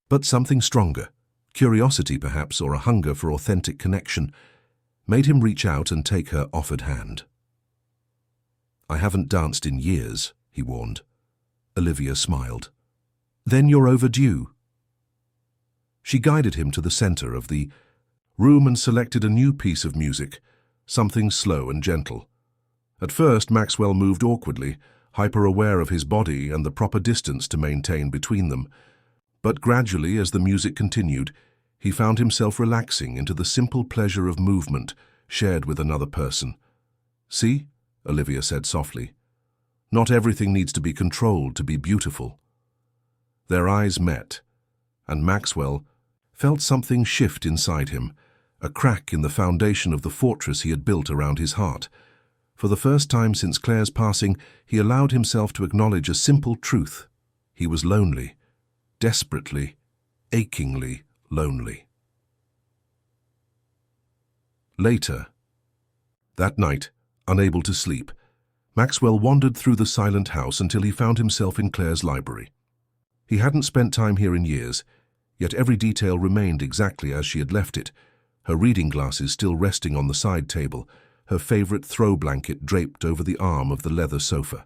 [SPEAKER 1] But something stronger, curiosity perhaps, or a hunger for authentic connection, made him reach out and take her offered hand. "I haven't danced in years," he warned. Olivia smiled. "Then you're overdue." She guided him to the center of the room and selected a new piece of music, something slow and gentle. At first, Maxwell moved awkwardly, hyper-aware of his body and the proper distance to maintain between them. But gradually, as the music continued, he found himself relaxing into the simple pleasure of movement shared with another person. "See?" Olivia said softly. "Not everything needs to be controlled to be beautiful." Their eyes met, and Maxwell felt something shift inside him, a crack in the foundation of the fortress he had built around his heart. For the first time since Claire's passing, he allowed himself to acknowledge a simple truth. He was lonely, desperately, achingly lonely. Later, that night, unable to sleep, Maxwell wandered through the silent house until he found himself in Claire's library. He hadn't spent time here in years, yet every detail remained exactly as she had left it, her reading glasses still resting on the side table, her favorite throw blanket draped over the arm of the leather sofa.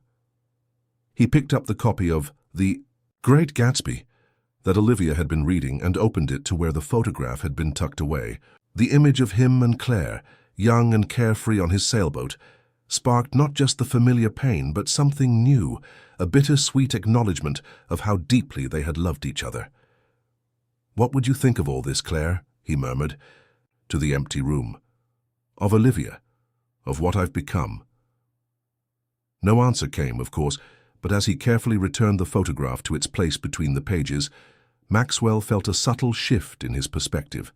[SPEAKER 1] He picked up the copy of The Great Gatsby, that Olivia had been reading and opened it to where the photograph had been tucked away. The image of him and Claire, young and carefree on his sailboat, sparked not just the familiar pain, but something new, a bittersweet acknowledgement of how deeply they had loved each other. "What would you think of all this, Claire?" he murmured, to the empty room. "Of Olivia, of what I've become." No answer came, of course, but as he carefully returned the photograph to its place between the pages, Maxwell felt a subtle shift in his perspective.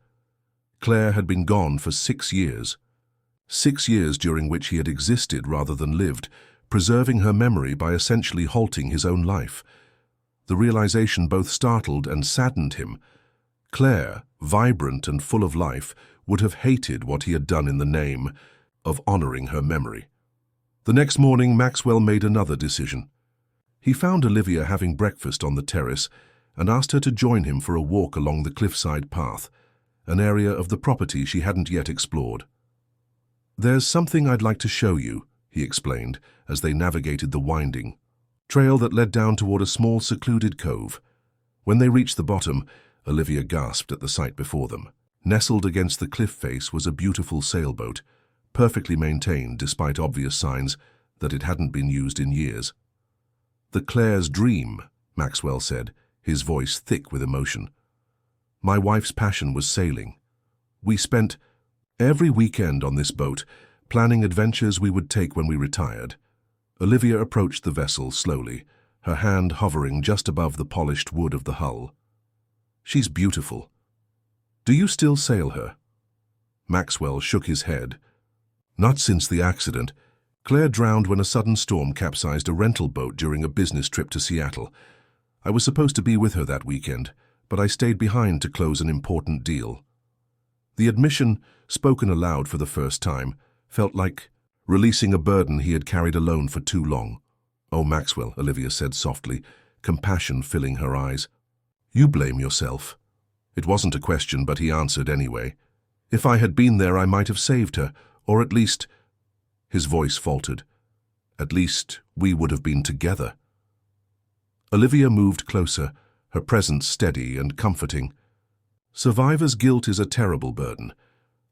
[SPEAKER 1] Claire had been gone for 6 years. 6 years during which he had existed rather than lived, preserving her memory by essentially halting his own life. The realization both startled and saddened him. Claire, vibrant and full of life, would have hated what he had done in the name of honoring her memory. The next morning, Maxwell made another decision. He found Olivia having breakfast on the terrace and asked her to join him for a walk along the cliffside path, an area of the property she hadn't yet explored. "There's something I'd like to show you," he explained, as they navigated the winding trail that led down toward a small secluded cove. When they reached the bottom, Olivia gasped at the sight before them. Nestled against the cliff face was a beautiful sailboat, perfectly maintained despite obvious signs that it hadn't been used in years. "The Claire's dream," Maxwell said, his voice thick with emotion. "My wife's passion was sailing. We spent every weekend on this boat, planning adventures we would take when we retired." Olivia approached the vessel slowly, her hand hovering just above the polished wood of the hull. "She's beautiful. Do you still sail her?" Maxwell shook his head. "Not since the accident. Claire drowned when a sudden storm capsized a rental boat during a business trip to Seattle. I was supposed to be with her that weekend, but I stayed behind to close an important deal." The admission, spoken aloud for the first time, felt like releasing a burden he had carried alone for too long. "Oh, Maxwell," Olivia said softly, compassion filling her eyes. "You blame yourself." It wasn't a question, but he answered anyway. "If I had been there, I might have saved her, or at least—" His voice faltered. "At least we would have been together." Olivia moved closer, her presence steady and comforting. "Survivor's guilt is a terrible burden.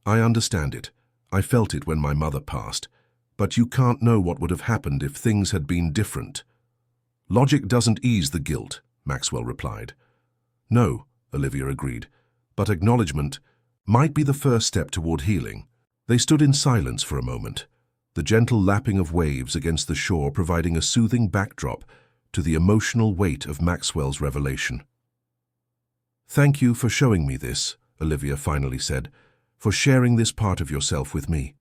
[SPEAKER 1] I understand it. I felt it when my mother passed. But you can't know what would have happened if things had been different." "Logic doesn't ease the guilt," Maxwell replied. "No," Olivia agreed, "but acknowledgement might be the first step toward healing." They stood in silence for a moment, the gentle lapping of waves against the shore providing a soothing backdrop to the emotional weight of Maxwell's revelation. "Thank you for showing me this," Olivia finally said, "for sharing this part of yourself with me."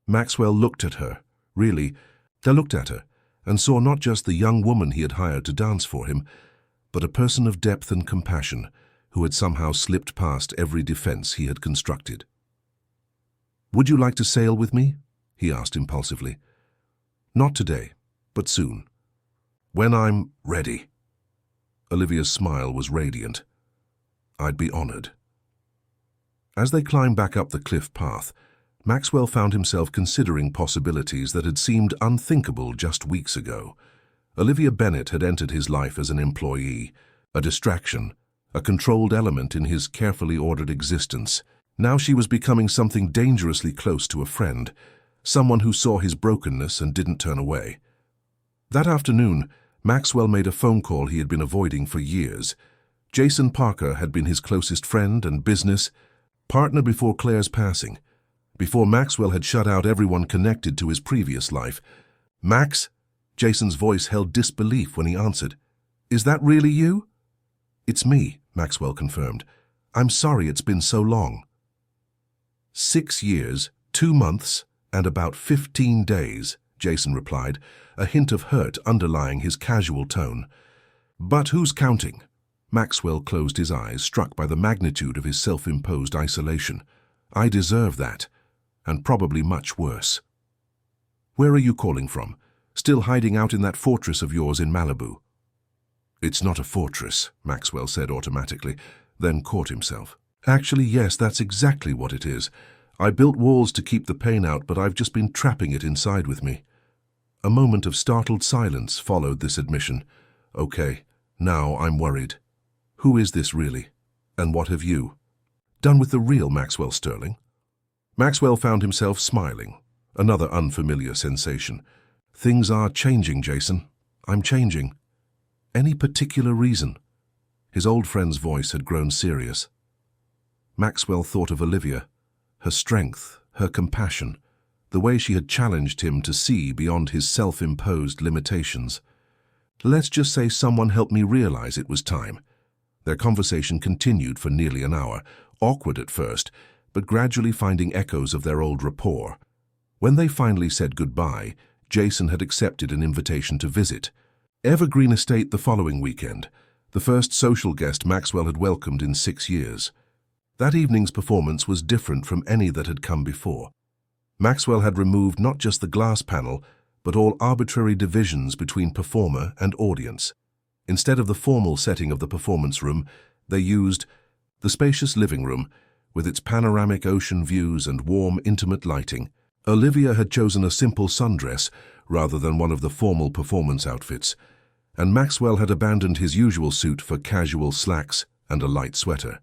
[SPEAKER 1] Maxwell looked at her, and saw not just the young woman he had hired to dance for him, but a person of depth and compassion who had somehow slipped past every defense he had constructed. "Would you like to sail with me?" he asked impulsively. "Not today, but soon. When I'm ready." Olivia's smile was radiant. "I'd be honored." As they climbed back up the cliff path, Maxwell found himself considering possibilities that had seemed unthinkable just weeks ago. Olivia Bennett had entered his life as an employee, a distraction, a controlled element in his carefully ordered existence. Now she was becoming something dangerously close to a friend, someone who saw his brokenness and didn't turn away. That afternoon, Maxwell made a phone call he had been avoiding for years. Jason Parker had been his closest friend and business partner before Claire's passing, before Maxwell had shut out everyone connected to his previous life. "Max?" Jason's voice held disbelief when he answered. "Is that really you?" "It's me," Maxwell confirmed. "I'm sorry it's been so long." 6 years, 2 months, and about 15 days, Jason replied, a hint of hurt underlying his casual tone. "But who's counting?" Maxwell closed his eyes, struck by the magnitude of his self-imposed isolation. "I deserve that, and probably much worse." "Where are you calling from? Still hiding out in that fortress of yours in Malibu?" "It's not a fortress," Maxwell said automatically, then caught himself. "Actually, yes, that's exactly what it is. I built walls to keep the pain out, but I've just been trapping it inside with me." A moment of startled silence followed this admission. "Okay, now I'm worried." Who is this really? And what have you done with the real Maxwell Sterling? Maxwell found himself smiling, another unfamiliar sensation. Things are changing, Jason. I'm changing. Any particular reason? His old friend's voice had grown serious. Maxwell thought of Olivia, her strength, her compassion, the way she had challenged him to see beyond his self-imposed limitations. Let's just say someone helped me realize it was time. Their conversation continued for nearly an hour, awkward at first, but gradually finding echoes of their old rapport. When they finally said goodbye, Jason had accepted an invitation to visit Evergreen Estate the following weekend, the first social guest Maxwell had welcomed in 6 years. That evening's performance was different from any that had come before. Maxwell had removed not just the glass panel, but all arbitrary divisions between performer and audience. Instead of the formal setting of the performance room, they used the spacious living room, with its panoramic ocean views and warm, intimate lighting. Olivia had chosen a simple sundress rather than one of the formal performance outfits, and Maxwell had abandoned his usual suit for casual slacks and a light sweater.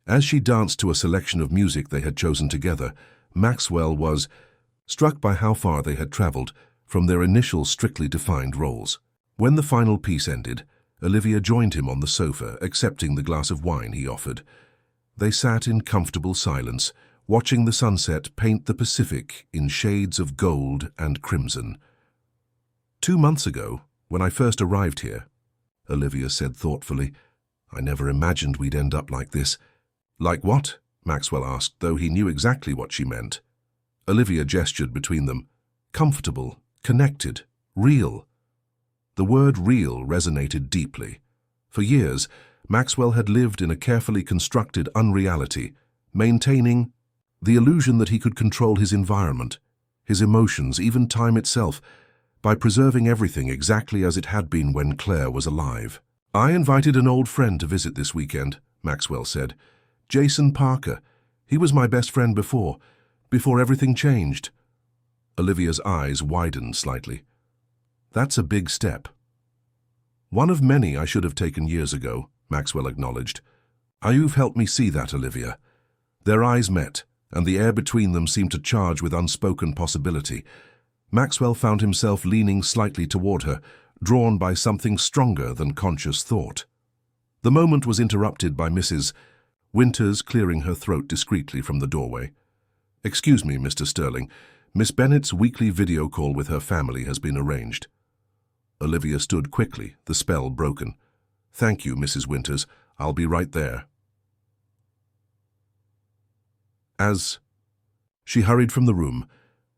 [SPEAKER 1] As she danced to a selection of music they had chosen together, Maxwell was struck by how far they had traveled from their initial strictly defined roles. When the final piece ended, Olivia joined him on the sofa, accepting the glass of wine he offered. They sat in comfortable silence, watching the sunset paint the Pacific in shades of gold and crimson. 2 months ago, when I first arrived here, Olivia said thoughtfully, I never imagined we'd end up like this. Like what? Maxwell asked, though he knew exactly what she meant. Olivia gestured between them. Comfortable, connected, real. The word real resonated deeply. For years, Maxwell had lived in a carefully constructed unreality, maintaining the illusion that he could control his environment, his emotions, even time itself, by preserving everything exactly as it had been when Claire was alive. I invited an old friend to visit this weekend, Maxwell said. Jason Parker. He was my best friend before everything changed. Olivia's eyes widened slightly. That's a big step. One of many I should have taken years ago, Maxwell acknowledged. You've helped me see that, Olivia. Their eyes met, and the air between them seemed to charge with unspoken possibility. Maxwell found himself leaning slightly toward her, drawn by something stronger than conscious thought. The moment was interrupted by Mrs. Winters clearing her throat discreetly from the doorway. Excuse me, Mr. Sterling. Miss Bennett's weekly video call with her family has been arranged. Olivia stood quickly, the spell broken. Thank you, Mrs. Winters. I'll be right there. As she hurried from the room,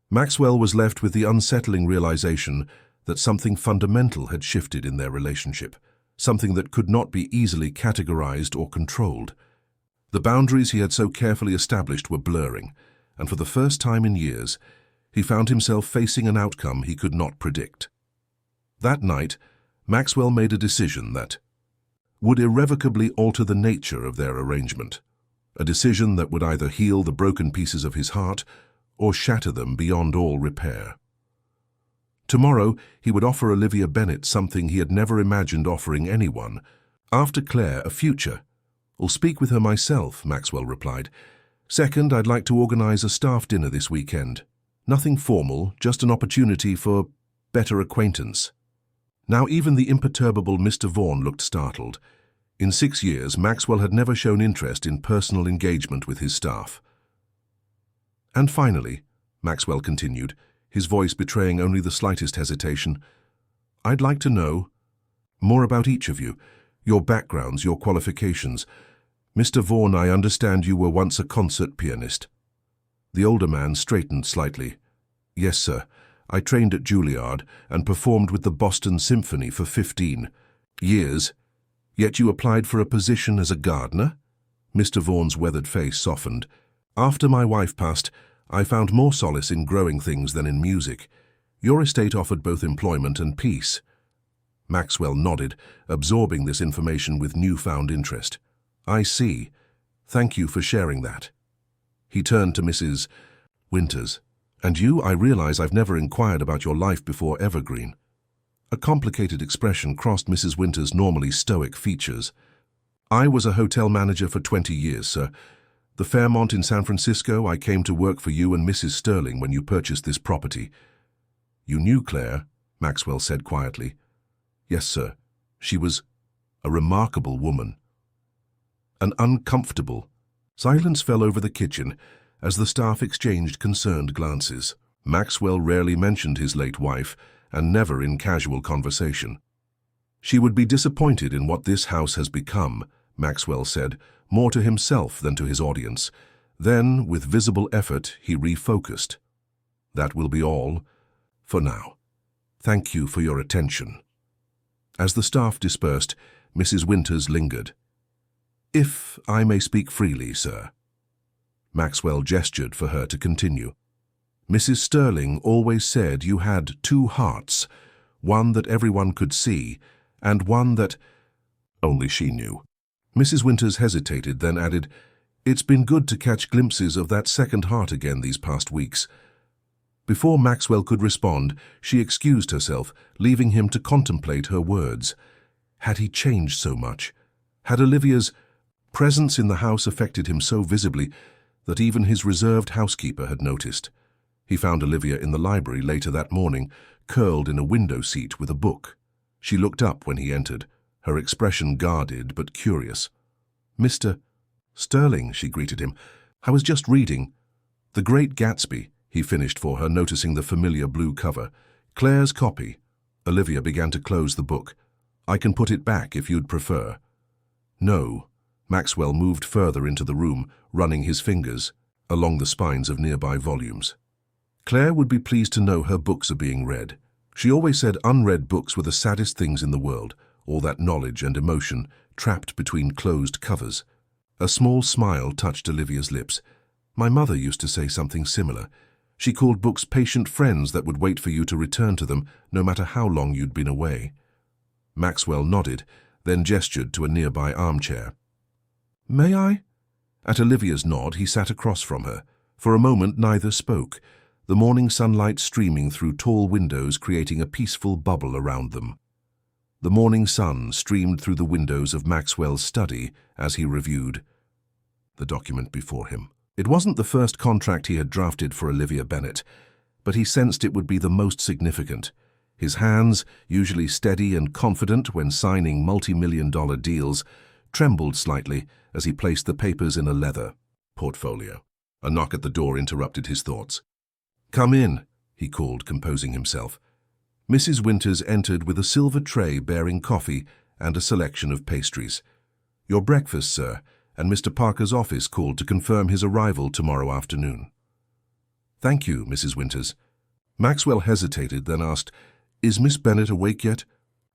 [SPEAKER 1] Maxwell was left with the unsettling realization that something fundamental had shifted in their relationship, something that could not be easily categorized or controlled. The boundaries he had so carefully established were blurring, and for the first time in years, he found himself facing an outcome he could not predict. That night, Maxwell made a decision that would irrevocably alter the nature of their arrangement, a decision that would either heal the broken pieces of his heart or shatter them beyond all repair. Tomorrow, he would offer Olivia Bennett something he had never imagined offering anyone. After Claire, a future. I'll speak with her myself, Maxwell replied. Second, I'd like to organize a staff dinner this weekend. Nothing formal, just an opportunity for better acquaintance. Now even the imperturbable Mr. Vaughan looked startled. In 6 years, Maxwell had never shown interest in personal engagement with his staff. And finally, Maxwell continued, his voice betraying only the slightest hesitation, I'd like to know more about each of you, your backgrounds, your qualifications. Mr. Vaughan, I understand you were once a concert pianist. The older man straightened slightly. Yes, sir. I trained at Juilliard and performed with the Boston Symphony for 15 years. Yet you applied for a position as a gardener? Mr. Vaughan's weathered face softened. After my wife passed, I found more solace in growing things than in music. Your estate offered both employment and peace. Maxwell nodded, absorbing this information with newfound interest. I see. Thank you for sharing that. He turned to Mrs. Winters. And you, I realize I've never inquired about your life before Evergreen. A complicated expression crossed Mrs. Winters' normally stoic features. I was a hotel manager for 20 years, sir. The Fairmont in San Francisco. I came to work for you and Mrs. Sterling when you purchased this property." "You knew Claire?" Maxwell said quietly. "Yes, sir. She was a remarkable woman." An uncomfortable silence fell over the kitchen as the staff exchanged concerned glances. Maxwell rarely mentioned his late wife, and never in casual conversation. "She would be disappointed in what this house has become," Maxwell said, more to himself than to his audience. Then, with visible effort, he refocused. "That will be all, for now. Thank you for your attention." As the staff dispersed, Mrs. Winters lingered. "If I may speak freely, sir." Maxwell gestured for her to continue. "Mrs. Sterling always said you had two hearts, one that everyone could see, and one that only she knew." Mrs. Winters hesitated, then added, "It's been good to catch glimpses of that second heart again these past weeks." Before Maxwell could respond, she excused herself, leaving him to contemplate her words. Had he changed so much? Had Olivia's presence in the house affected him so visibly that even his reserved housekeeper had noticed? He found Olivia in the library later that morning, curled in a window seat with a book. She looked up when he entered, her expression guarded but curious. "Mr. Sterling," she greeted him. "I was just reading The Great Gatsby," he finished for her, noticing the familiar blue cover. "Claire's copy." Olivia began to close the book. "I can put it back if you'd prefer." "No." Maxwell moved further into the room, running his fingers along the spines of nearby volumes. "Claire would be pleased to know her books are being read. She always said unread books were the saddest things in the world, all that knowledge and emotion trapped between closed covers." A small smile touched Olivia's lips. "My mother used to say something similar. She called books patient friends that would wait for you to return to them, no matter how long you'd been away." Maxwell nodded, then gestured to a nearby armchair. "May I?" At Olivia's nod, he sat across from her. For a moment, neither spoke, the morning sunlight streaming through tall windows, creating a peaceful bubble around them. The morning sun streamed through the windows of Maxwell's study as he reviewed the document before him. It wasn't the first contract he had drafted for Olivia Bennet, but he sensed it would be the most significant. His hands, usually steady and confident when signing multi-million-dollar deals, trembled slightly as he placed the papers in a leather portfolio. A knock at the door interrupted his thoughts. "Come in," he called, composing himself. Mrs. Winters entered with a silver tray bearing coffee and a selection of pastries. "Your breakfast, sir, and Mr. Parker's office called to confirm his arrival tomorrow afternoon." "Thank you, Mrs. Winters." Maxwell hesitated, then asked, "Is Miss Bennet awake yet?"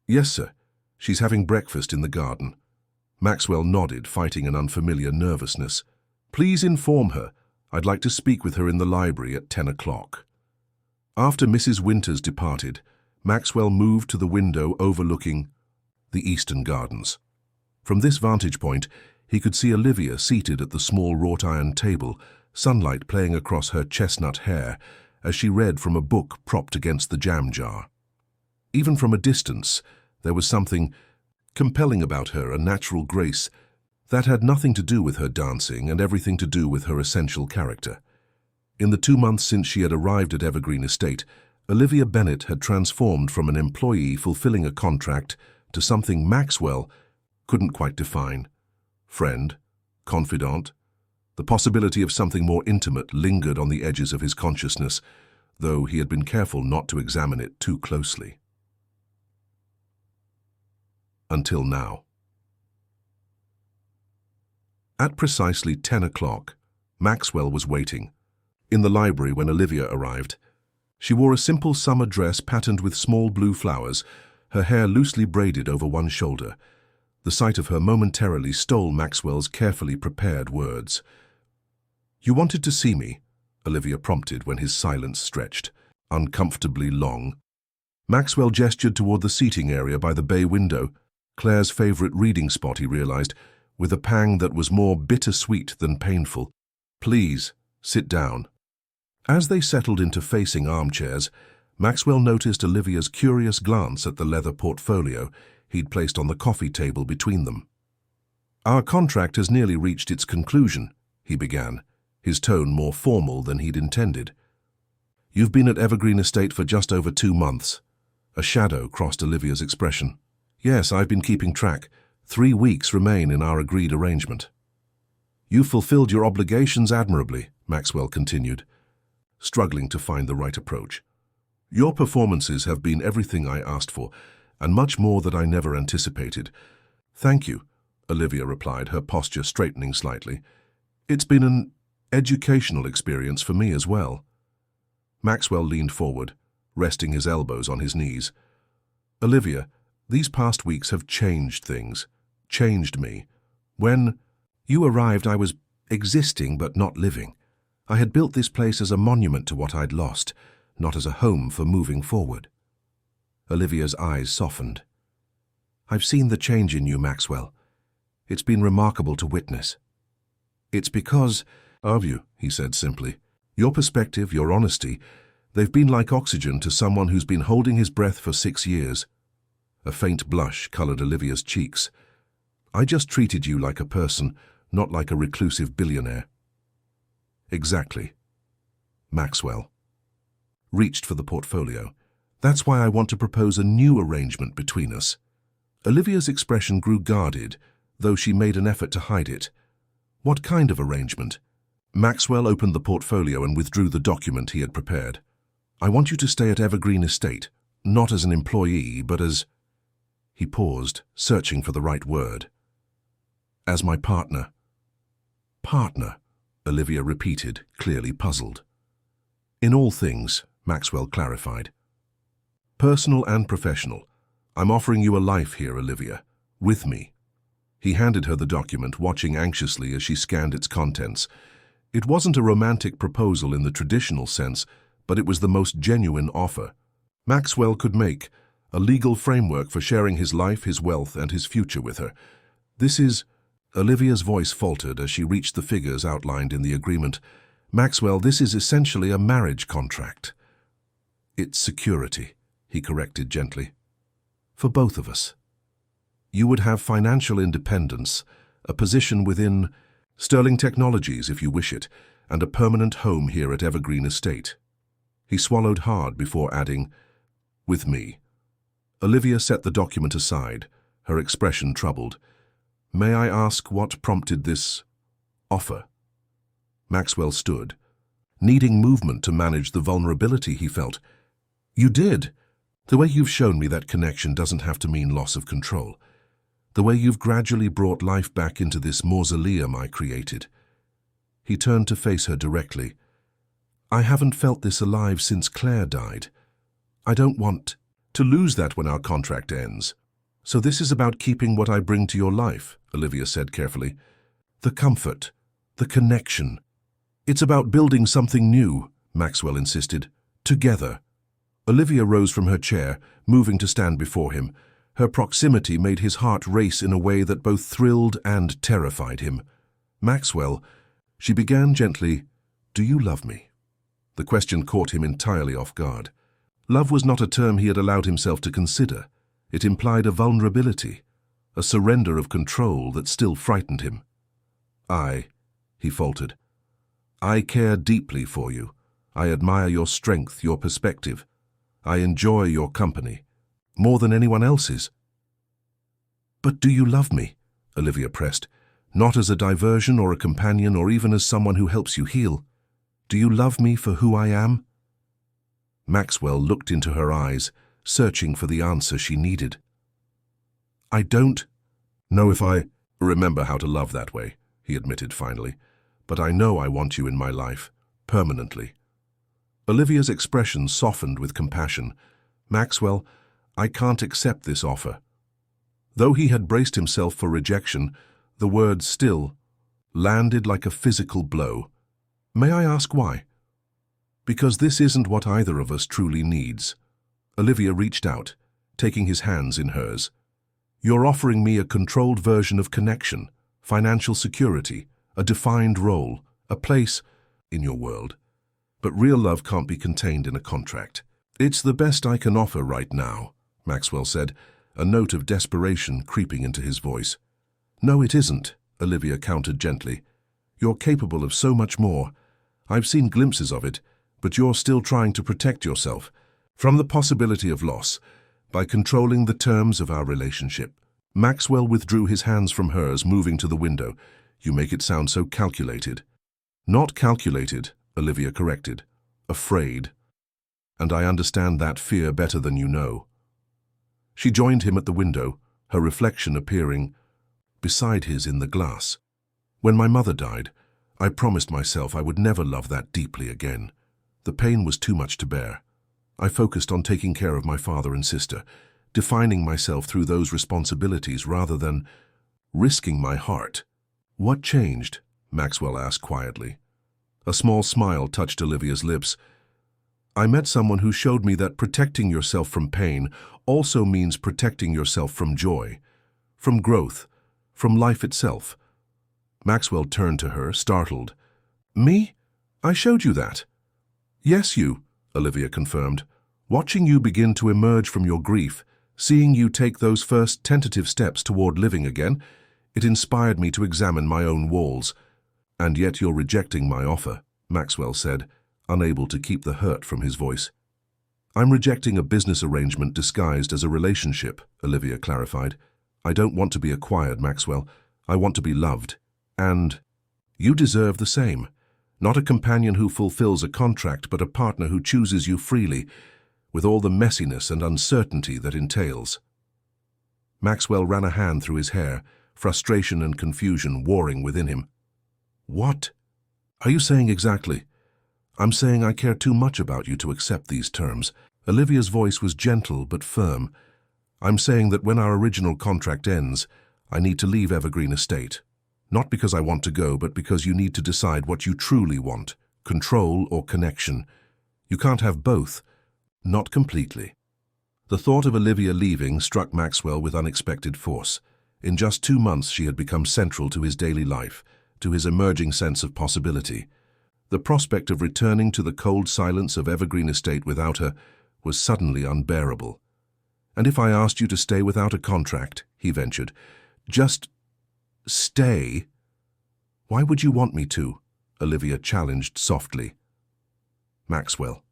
[SPEAKER 1] "Yes, sir. She's having breakfast in the garden." Maxwell nodded, fighting an unfamiliar nervousness. "Please inform her. I'd like to speak with her in the library at 10 o'clock. After Mrs. Winters departed, Maxwell moved to the window overlooking the eastern gardens. From this vantage point, he could see Olivia seated at the small wrought-iron table, sunlight playing across her chestnut hair as she read from a book propped against the jam jar. Even from a distance, there was something compelling about her, a natural grace that had nothing to do with her dancing and everything to do with her essential character. In the 2 months since she had arrived at Evergreen Estate, Olivia Bennet had transformed from an employee fulfilling a contract to something Maxwell couldn't quite define. Friend, confidant, the possibility of something more intimate lingered on the edges of his consciousness, though he had been careful not to examine it too closely. Until now. At precisely 10 o'clock, Maxwell was waiting in the library when Olivia arrived. She wore a simple summer dress patterned with small blue flowers, her hair loosely braided over one shoulder. The sight of her momentarily stole Maxwell's carefully prepared words. "You wanted to see me?" Olivia prompted when his silence stretched, uncomfortably long. Maxwell gestured toward the seating area by the bay window, Claire's favorite reading spot, he realized, with a pang that was more bittersweet than painful. "Please, sit down." As they settled into facing armchairs, Maxwell noticed Olivia's curious glance at the leather portfolio he'd placed on the coffee table between them. Our contract has nearly reached its conclusion, he began, his tone more formal than he'd intended. You've been at Evergreen Estate for just over 2 months. A shadow crossed Olivia's expression. Yes, I've been keeping track. 3 weeks remain in our agreed arrangement. You've fulfilled your obligations admirably, Maxwell continued, struggling to find the right approach. Your performances have been everything I asked for, and much more that I never anticipated. Thank you, Olivia replied, her posture straightening slightly. It's been an educational experience for me as well. Maxwell leaned forward, resting his elbows on his knees. Olivia, these past weeks have changed things, changed me. When you arrived, I was existing but not living. I had built this place as a monument to what I'd lost, not as a home for moving forward. Olivia's eyes softened. I've seen the change in you, Maxwell. It's been remarkable to witness. It's because of you, he said simply. Your perspective, your honesty, they've been like oxygen to someone who's been holding his breath for 6 years. A faint blush colored Olivia's cheeks. I just treated you like a person, not like a reclusive billionaire. Exactly. Maxwell reached for the portfolio. That's why I want to propose a new arrangement between us. Olivia's expression grew guarded, though she made an effort to hide it. What kind of arrangement? Maxwell opened the portfolio and withdrew the document he had prepared. I want you to stay at Evergreen Estate, not as an employee, but as... He paused, searching for the right word. As my partner. Partner, Olivia repeated, clearly puzzled. In all things, Maxwell clarified. Personal and professional. I'm offering you a life here, Olivia. With me. He handed her the document, watching anxiously as she scanned its contents. It wasn't a romantic proposal in the traditional sense, but it was the most genuine offer Maxwell could make, a legal framework for sharing his life, his wealth, and his future with her. This is... Olivia's voice faltered as she reached the figures outlined in the agreement. Maxwell, this is essentially a marriage contract. It's security, he corrected gently. For both of us. You would have financial independence, a position within Sterling Technologies if you wish it, and a permanent home here at Evergreen Estate. He swallowed hard before adding, with me. Olivia set the document aside, her expression troubled. May I ask what prompted this offer? Maxwell stood, needing movement to manage the vulnerability he felt. You did. The way you've shown me that connection doesn't have to mean loss of control. The way you've gradually brought life back into this mausoleum I created. He turned to face her directly. I haven't felt this alive since Claire died. I don't want to lose that when our contract ends. So this is about keeping what I bring to your life, Olivia said carefully. The comfort, the connection. It's about building something new, Maxwell insisted. Together. Olivia rose from her chair, moving to stand before him. Her proximity made his heart race in a way that both thrilled and terrified him. Maxwell, she began gently, do you love me? The question caught him entirely off guard. Love was not a term he had allowed himself to consider. It implied a vulnerability, a surrender of control that still frightened him. He faltered. I care deeply for you. I admire your strength, your perspective. I enjoy your company, more than anyone else's. But do you love me? Olivia pressed. Not as a diversion or a companion or even as someone who helps you heal. Do you love me for who I am? Maxwell looked into her eyes, searching for the answer she needed. I don't know if I remember how to love that way, he admitted finally, but I know I want you in my life, permanently. Olivia's expression softened with compassion. Maxwell, I can't accept this offer. Though he had braced himself for rejection, the words still landed like a physical blow. May I ask why? Because this isn't what either of us truly needs. Olivia reached out, taking his hands in hers. You're offering me a controlled version of connection, financial security, a defined role, a place in your world. But real love can't be contained in a contract. It's the best I can offer right now, Maxwell said, a note of desperation creeping into his voice. No, it isn't, Olivia countered gently. You're capable of so much more. I've seen glimpses of it, but you're still trying to protect yourself from the possibility of loss by controlling the terms of our relationship. Maxwell withdrew his hands from hers, moving to the window. You make it sound so calculated. Not calculated, Olivia corrected. Afraid. And I understand that fear better than you know. She joined him at the window, her reflection appearing beside his in the glass. When my mother died, I promised myself I would never love that deeply again. The pain was too much to bear. I focused on taking care of my father and sister, defining myself through those responsibilities rather than risking my heart. What changed? Maxwell asked quietly. A small smile touched Olivia's lips. I met someone who showed me that protecting yourself from pain also means protecting yourself from joy, from growth, from life itself. Maxwell turned to her, startled. Me? I showed you that. Yes, you, Olivia confirmed. Watching you begin to emerge from your grief, seeing you take those first tentative steps toward living again, it inspired me to examine my own walls. And yet you're rejecting my offer, Maxwell said, unable to keep the hurt from his voice. I'm rejecting a business arrangement disguised as a relationship, Olivia clarified. I don't want to be acquired, Maxwell. I want to be loved. And you deserve the same. Not a companion who fulfills a contract, but a partner who chooses you freely, with all the messiness and uncertainty that entails. Maxwell ran a hand through his hair, frustration and confusion warring within him. What are you saying exactly? I'm saying I care too much about you to accept these terms. Olivia's voice was gentle but firm. I'm saying that when our original contract ends, I need to leave Evergreen Estate. Not because I want to go, but because you need to decide what you truly want, control or connection. You can't have both. Not completely. The thought of Olivia leaving struck Maxwell with unexpected force. In just 2 months she had become central to his daily life, to his emerging sense of possibility. The prospect of returning to the cold silence of Evergreen Estate without her was suddenly unbearable. And if I asked you to stay without a contract, he ventured, just stay? Why would you want me to? Olivia challenged softly. Maxwell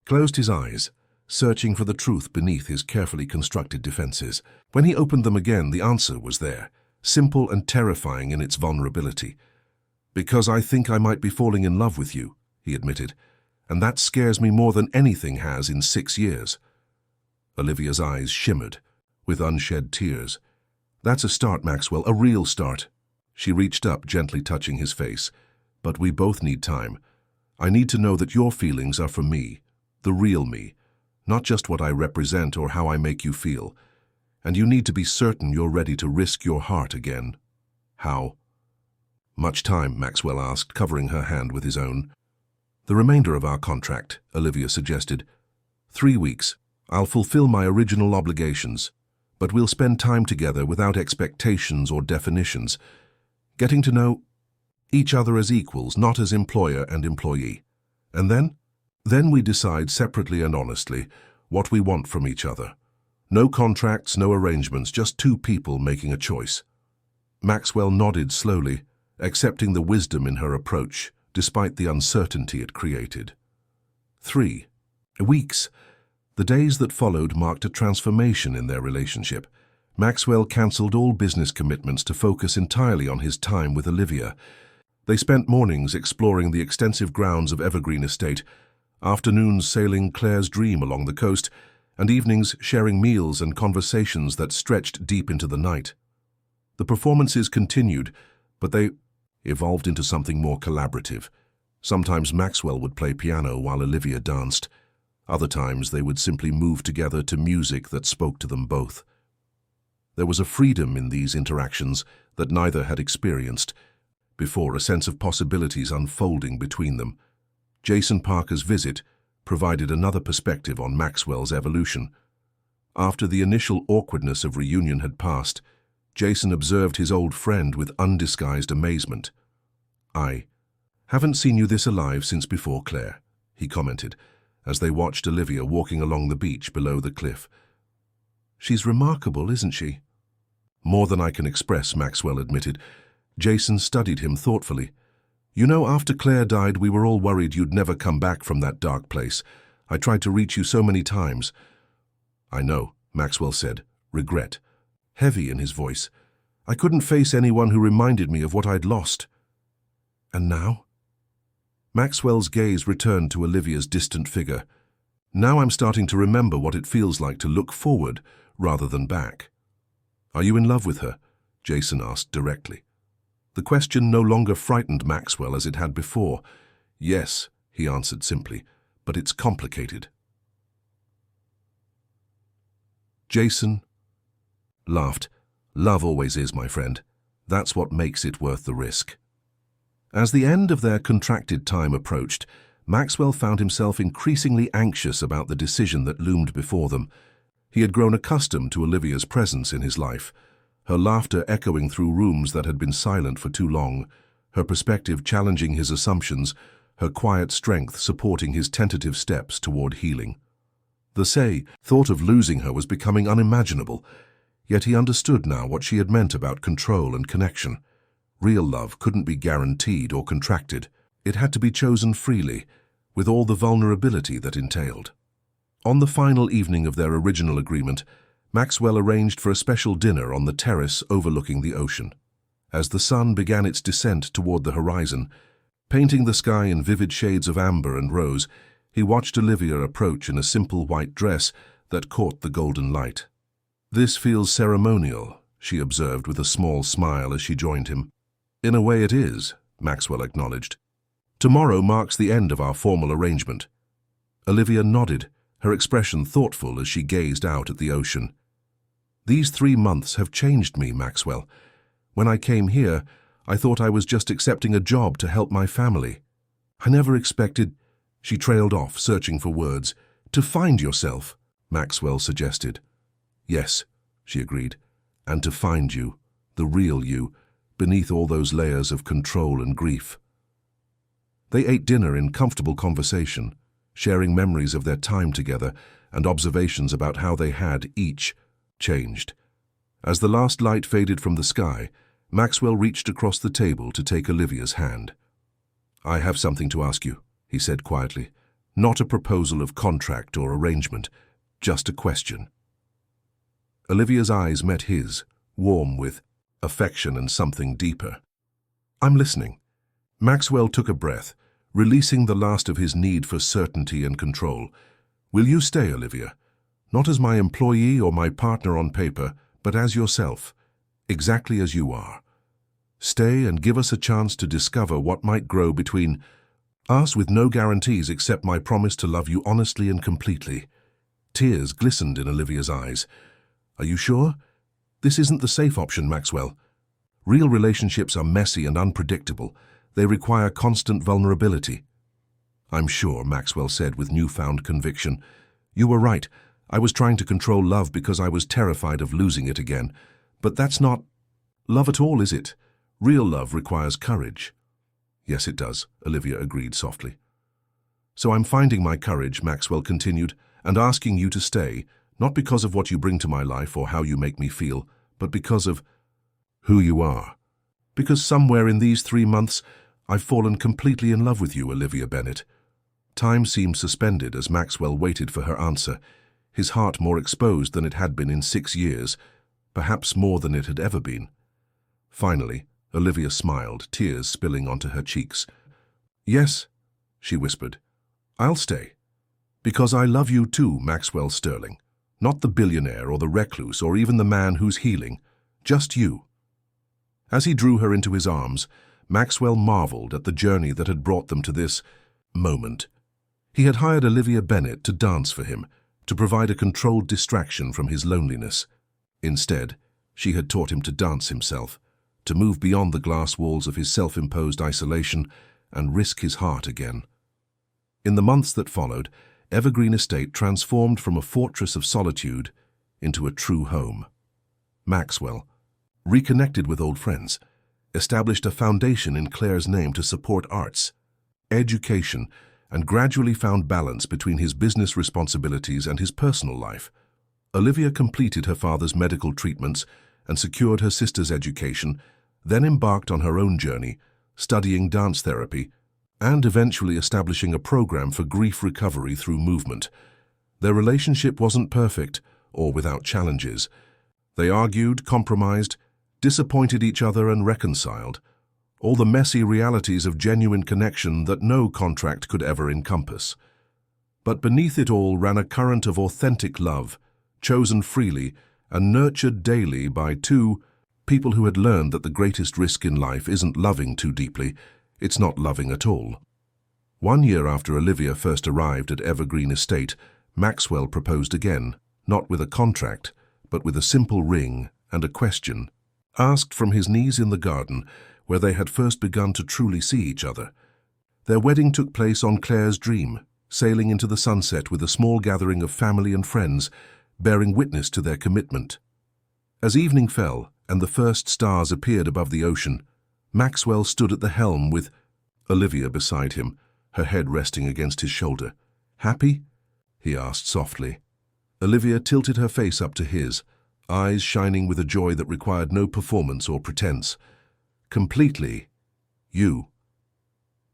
[SPEAKER 1] closed his eyes, searching for the truth beneath his carefully constructed defenses. When he opened them again, the answer was there, simple and terrifying in its vulnerability. Because I think I might be falling in love with you, he admitted, and that scares me more than anything has in 6 years. Olivia's eyes shimmered, with unshed tears. That's a start, Maxwell, a real start. She reached up, gently touching his face. But we both need time. I need to know that your feelings are for me, the real me, not just what I represent or how I make you feel. And you need to be certain you're ready to risk your heart again. How? Much time, Maxwell asked, covering her hand with his own. The remainder of our contract, Olivia suggested. 3 weeks. I'll fulfill my original obligations, but we'll spend time together without expectations or definitions, getting to know each other as equals, not as employer and employee. And then we decide separately and honestly what we want from each other. No contracts, no arrangements, just 2 people making a choice. Maxwell nodded slowly, accepting the wisdom in her approach, despite the uncertainty it created. 3 weeks. The days that followed marked a transformation in their relationship. Maxwell cancelled all business commitments to focus entirely on his time with Olivia. They spent mornings exploring the extensive grounds of Evergreen Estate, afternoons sailing Claire's Dream along the coast, and evenings sharing meals and conversations that stretched deep into the night. The performances continued, but they evolved into something more collaborative. Sometimes Maxwell would play piano while Olivia danced. Other times they would simply move together to music that spoke to them both. There was a freedom in these interactions that neither had experienced before, a sense of possibilities unfolding between them. Jason Parker's visit provided another perspective on Maxwell's evolution. After the initial awkwardness of reunion had passed, Jason observed his old friend with undisguised amazement. I haven't seen you this alive since before Claire, he commented, as they watched Olivia walking along the beach below the cliff. She's remarkable, isn't she? More than I can express, Maxwell admitted. Jason studied him thoughtfully. You know, after Claire died, we were all worried you'd never come back from that dark place. I tried to reach you so many times. I know, Maxwell said, regret, heavy in his voice. I couldn't face anyone who reminded me of what I'd lost. And now? Maxwell's gaze returned to Olivia's distant figure. Now I'm starting to remember what it feels like to look forward rather than back. Are you in love with her? Jason asked directly. The question no longer frightened Maxwell as it had before. Yes, he answered simply, but it's complicated. Jason laughed. Love always is, my friend. That's what makes it worth the risk. As the end of their contracted time approached, Maxwell found himself increasingly anxious about the decision that loomed before them. He had grown accustomed to Olivia's presence in his life, her laughter echoing through rooms that had been silent for too long, her perspective challenging his assumptions, her quiet strength supporting his tentative steps toward healing. The thought of losing her was becoming unimaginable, yet he understood now what she had meant about control and connection. Real love couldn't be guaranteed or contracted. It had to be chosen freely, with all the vulnerability that entailed. On the final evening of their original agreement, Maxwell arranged for a special dinner on the terrace overlooking the ocean. As the sun began its descent toward the horizon, painting the sky in vivid shades of amber and rose, he watched Olivia approach in a simple white dress that caught the golden light. This feels ceremonial, she observed with a small smile as she joined him. In a way it is, Maxwell acknowledged. Tomorrow marks the end of our formal arrangement. Olivia nodded, her expression thoughtful as she gazed out at the ocean. These 3 months have changed me, Maxwell. When I came here, I thought I was just accepting a job to help my family. I never expected... She trailed off, searching for words. To find yourself, Maxwell suggested. Yes, she agreed, and to find you, the real you, beneath all those layers of control and grief. They ate dinner in comfortable conversation, sharing memories of their time together and observations about how they had each changed. As the last light faded from the sky, Maxwell reached across the table to take Olivia's hand. I have something to ask you, he said quietly. Not a proposal of contract or arrangement, just a question. Olivia's eyes met his, warm with affection and something deeper. I'm listening. Maxwell took a breath, releasing the last of his need for certainty and control. Will you stay, Olivia? Not as my employee or my partner on paper, but as yourself, exactly as you are. Stay and give us a chance to discover what might grow between us with no guarantees except my promise to love you honestly and completely. Tears glistened in Olivia's eyes. Are you sure? This isn't the safe option, Maxwell. Real relationships are messy and unpredictable. They require constant vulnerability. I'm sure, Maxwell said with newfound conviction. You were right. I was trying to control love because I was terrified of losing it again. But that's not love at all, is it? Real love requires courage. Yes, it does, Olivia agreed softly. So I'm finding my courage, Maxwell continued, and asking you to stay, not because of what you bring to my life or how you make me feel, but because of who you are. Because somewhere in these 3 months, I've fallen completely in love with you, Olivia Bennett. Time seemed suspended as Maxwell waited for her answer, his heart more exposed than it had been in 6 years, perhaps more than it had ever been. Finally, Olivia smiled, tears spilling onto her cheeks. Yes, she whispered. I'll stay. Because I love you too, Maxwell Sterling. Not the billionaire or the recluse or even the man who's healing. Just you. As he drew her into his arms, Maxwell marveled at the journey that had brought them to this moment. He had hired Olivia Bennett to dance for him, to provide a controlled distraction from his loneliness. Instead, she had taught him to dance himself, to move beyond the glass walls of his self-imposed isolation and risk his heart again. In the months that followed, Evergreen Estate transformed from a fortress of solitude into a true home. Maxwell, reconnected with old friends, established a foundation in Claire's name to support arts, education, and gradually found balance between his business responsibilities and his personal life. Olivia completed her father's medical treatments and secured her sister's education, then embarked on her own journey, studying dance therapy, and eventually establishing a program for grief recovery through movement. Their relationship wasn't perfect or without challenges. They argued, compromised, disappointed each other and reconciled, all the messy realities of genuine connection that no contract could ever encompass. But beneath it all ran a current of authentic love, chosen freely and nurtured daily by two people who had learned that the greatest risk in life isn't loving too deeply, it's not loving at all. 1 year after Olivia first arrived at Evergreen Estate, Maxwell proposed again, not with a contract, but with a simple ring and a question, asked from his knees in the garden, where they had first begun to truly see each other. Their wedding took place on Claire's dream, sailing into the sunset with a small gathering of family and friends, bearing witness to their commitment. As evening fell and the first stars appeared above the ocean, Maxwell stood at the helm with Olivia beside him, her head resting against his shoulder. "Happy?" he asked softly. Olivia tilted her face up to his, eyes shining with a joy that required no performance or pretense. "Completely. You."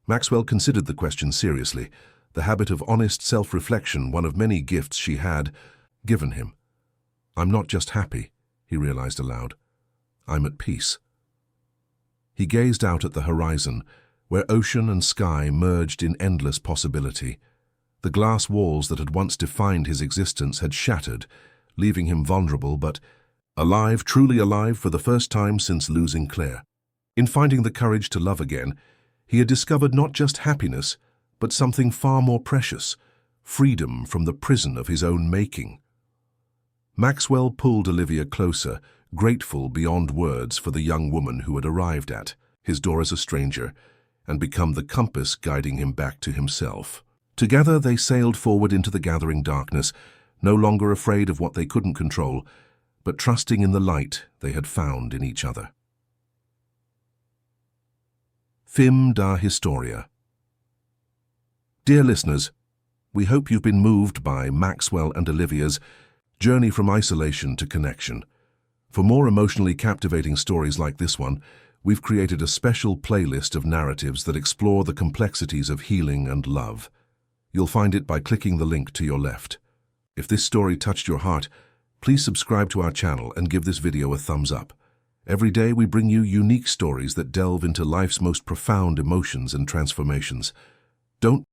[SPEAKER 1] Maxwell considered the question seriously, the habit of honest self-reflection one of many gifts she had given him. "I'm not just happy," he realized aloud. "I'm at peace." He gazed out at the horizon, where ocean and sky merged in endless possibility. The glass walls that had once defined his existence had shattered, leaving him vulnerable but alive, truly alive for the first time since losing Claire. In finding the courage to love again, he had discovered not just happiness, but something far more precious, freedom from the prison of his own making. Maxwell pulled Olivia closer, grateful beyond words for the young woman who had arrived at his door as a stranger and become the compass guiding him back to himself. Together they sailed forward into the gathering darkness, no longer afraid of what they couldn't control, but trusting in the light they had found in each other. Fim da Historia. Dear listeners, we hope you've been moved by Maxwell and Olivia's journey from isolation to connection. For more emotionally captivating stories like this one, we've created a special playlist of narratives that explore the complexities of healing and love. You'll find it by clicking the link to your left. If this story touched your heart, please subscribe to our channel and give this video a thumbs up. Every day we bring you unique stories that delve into life's most profound emotions and transformations. Don't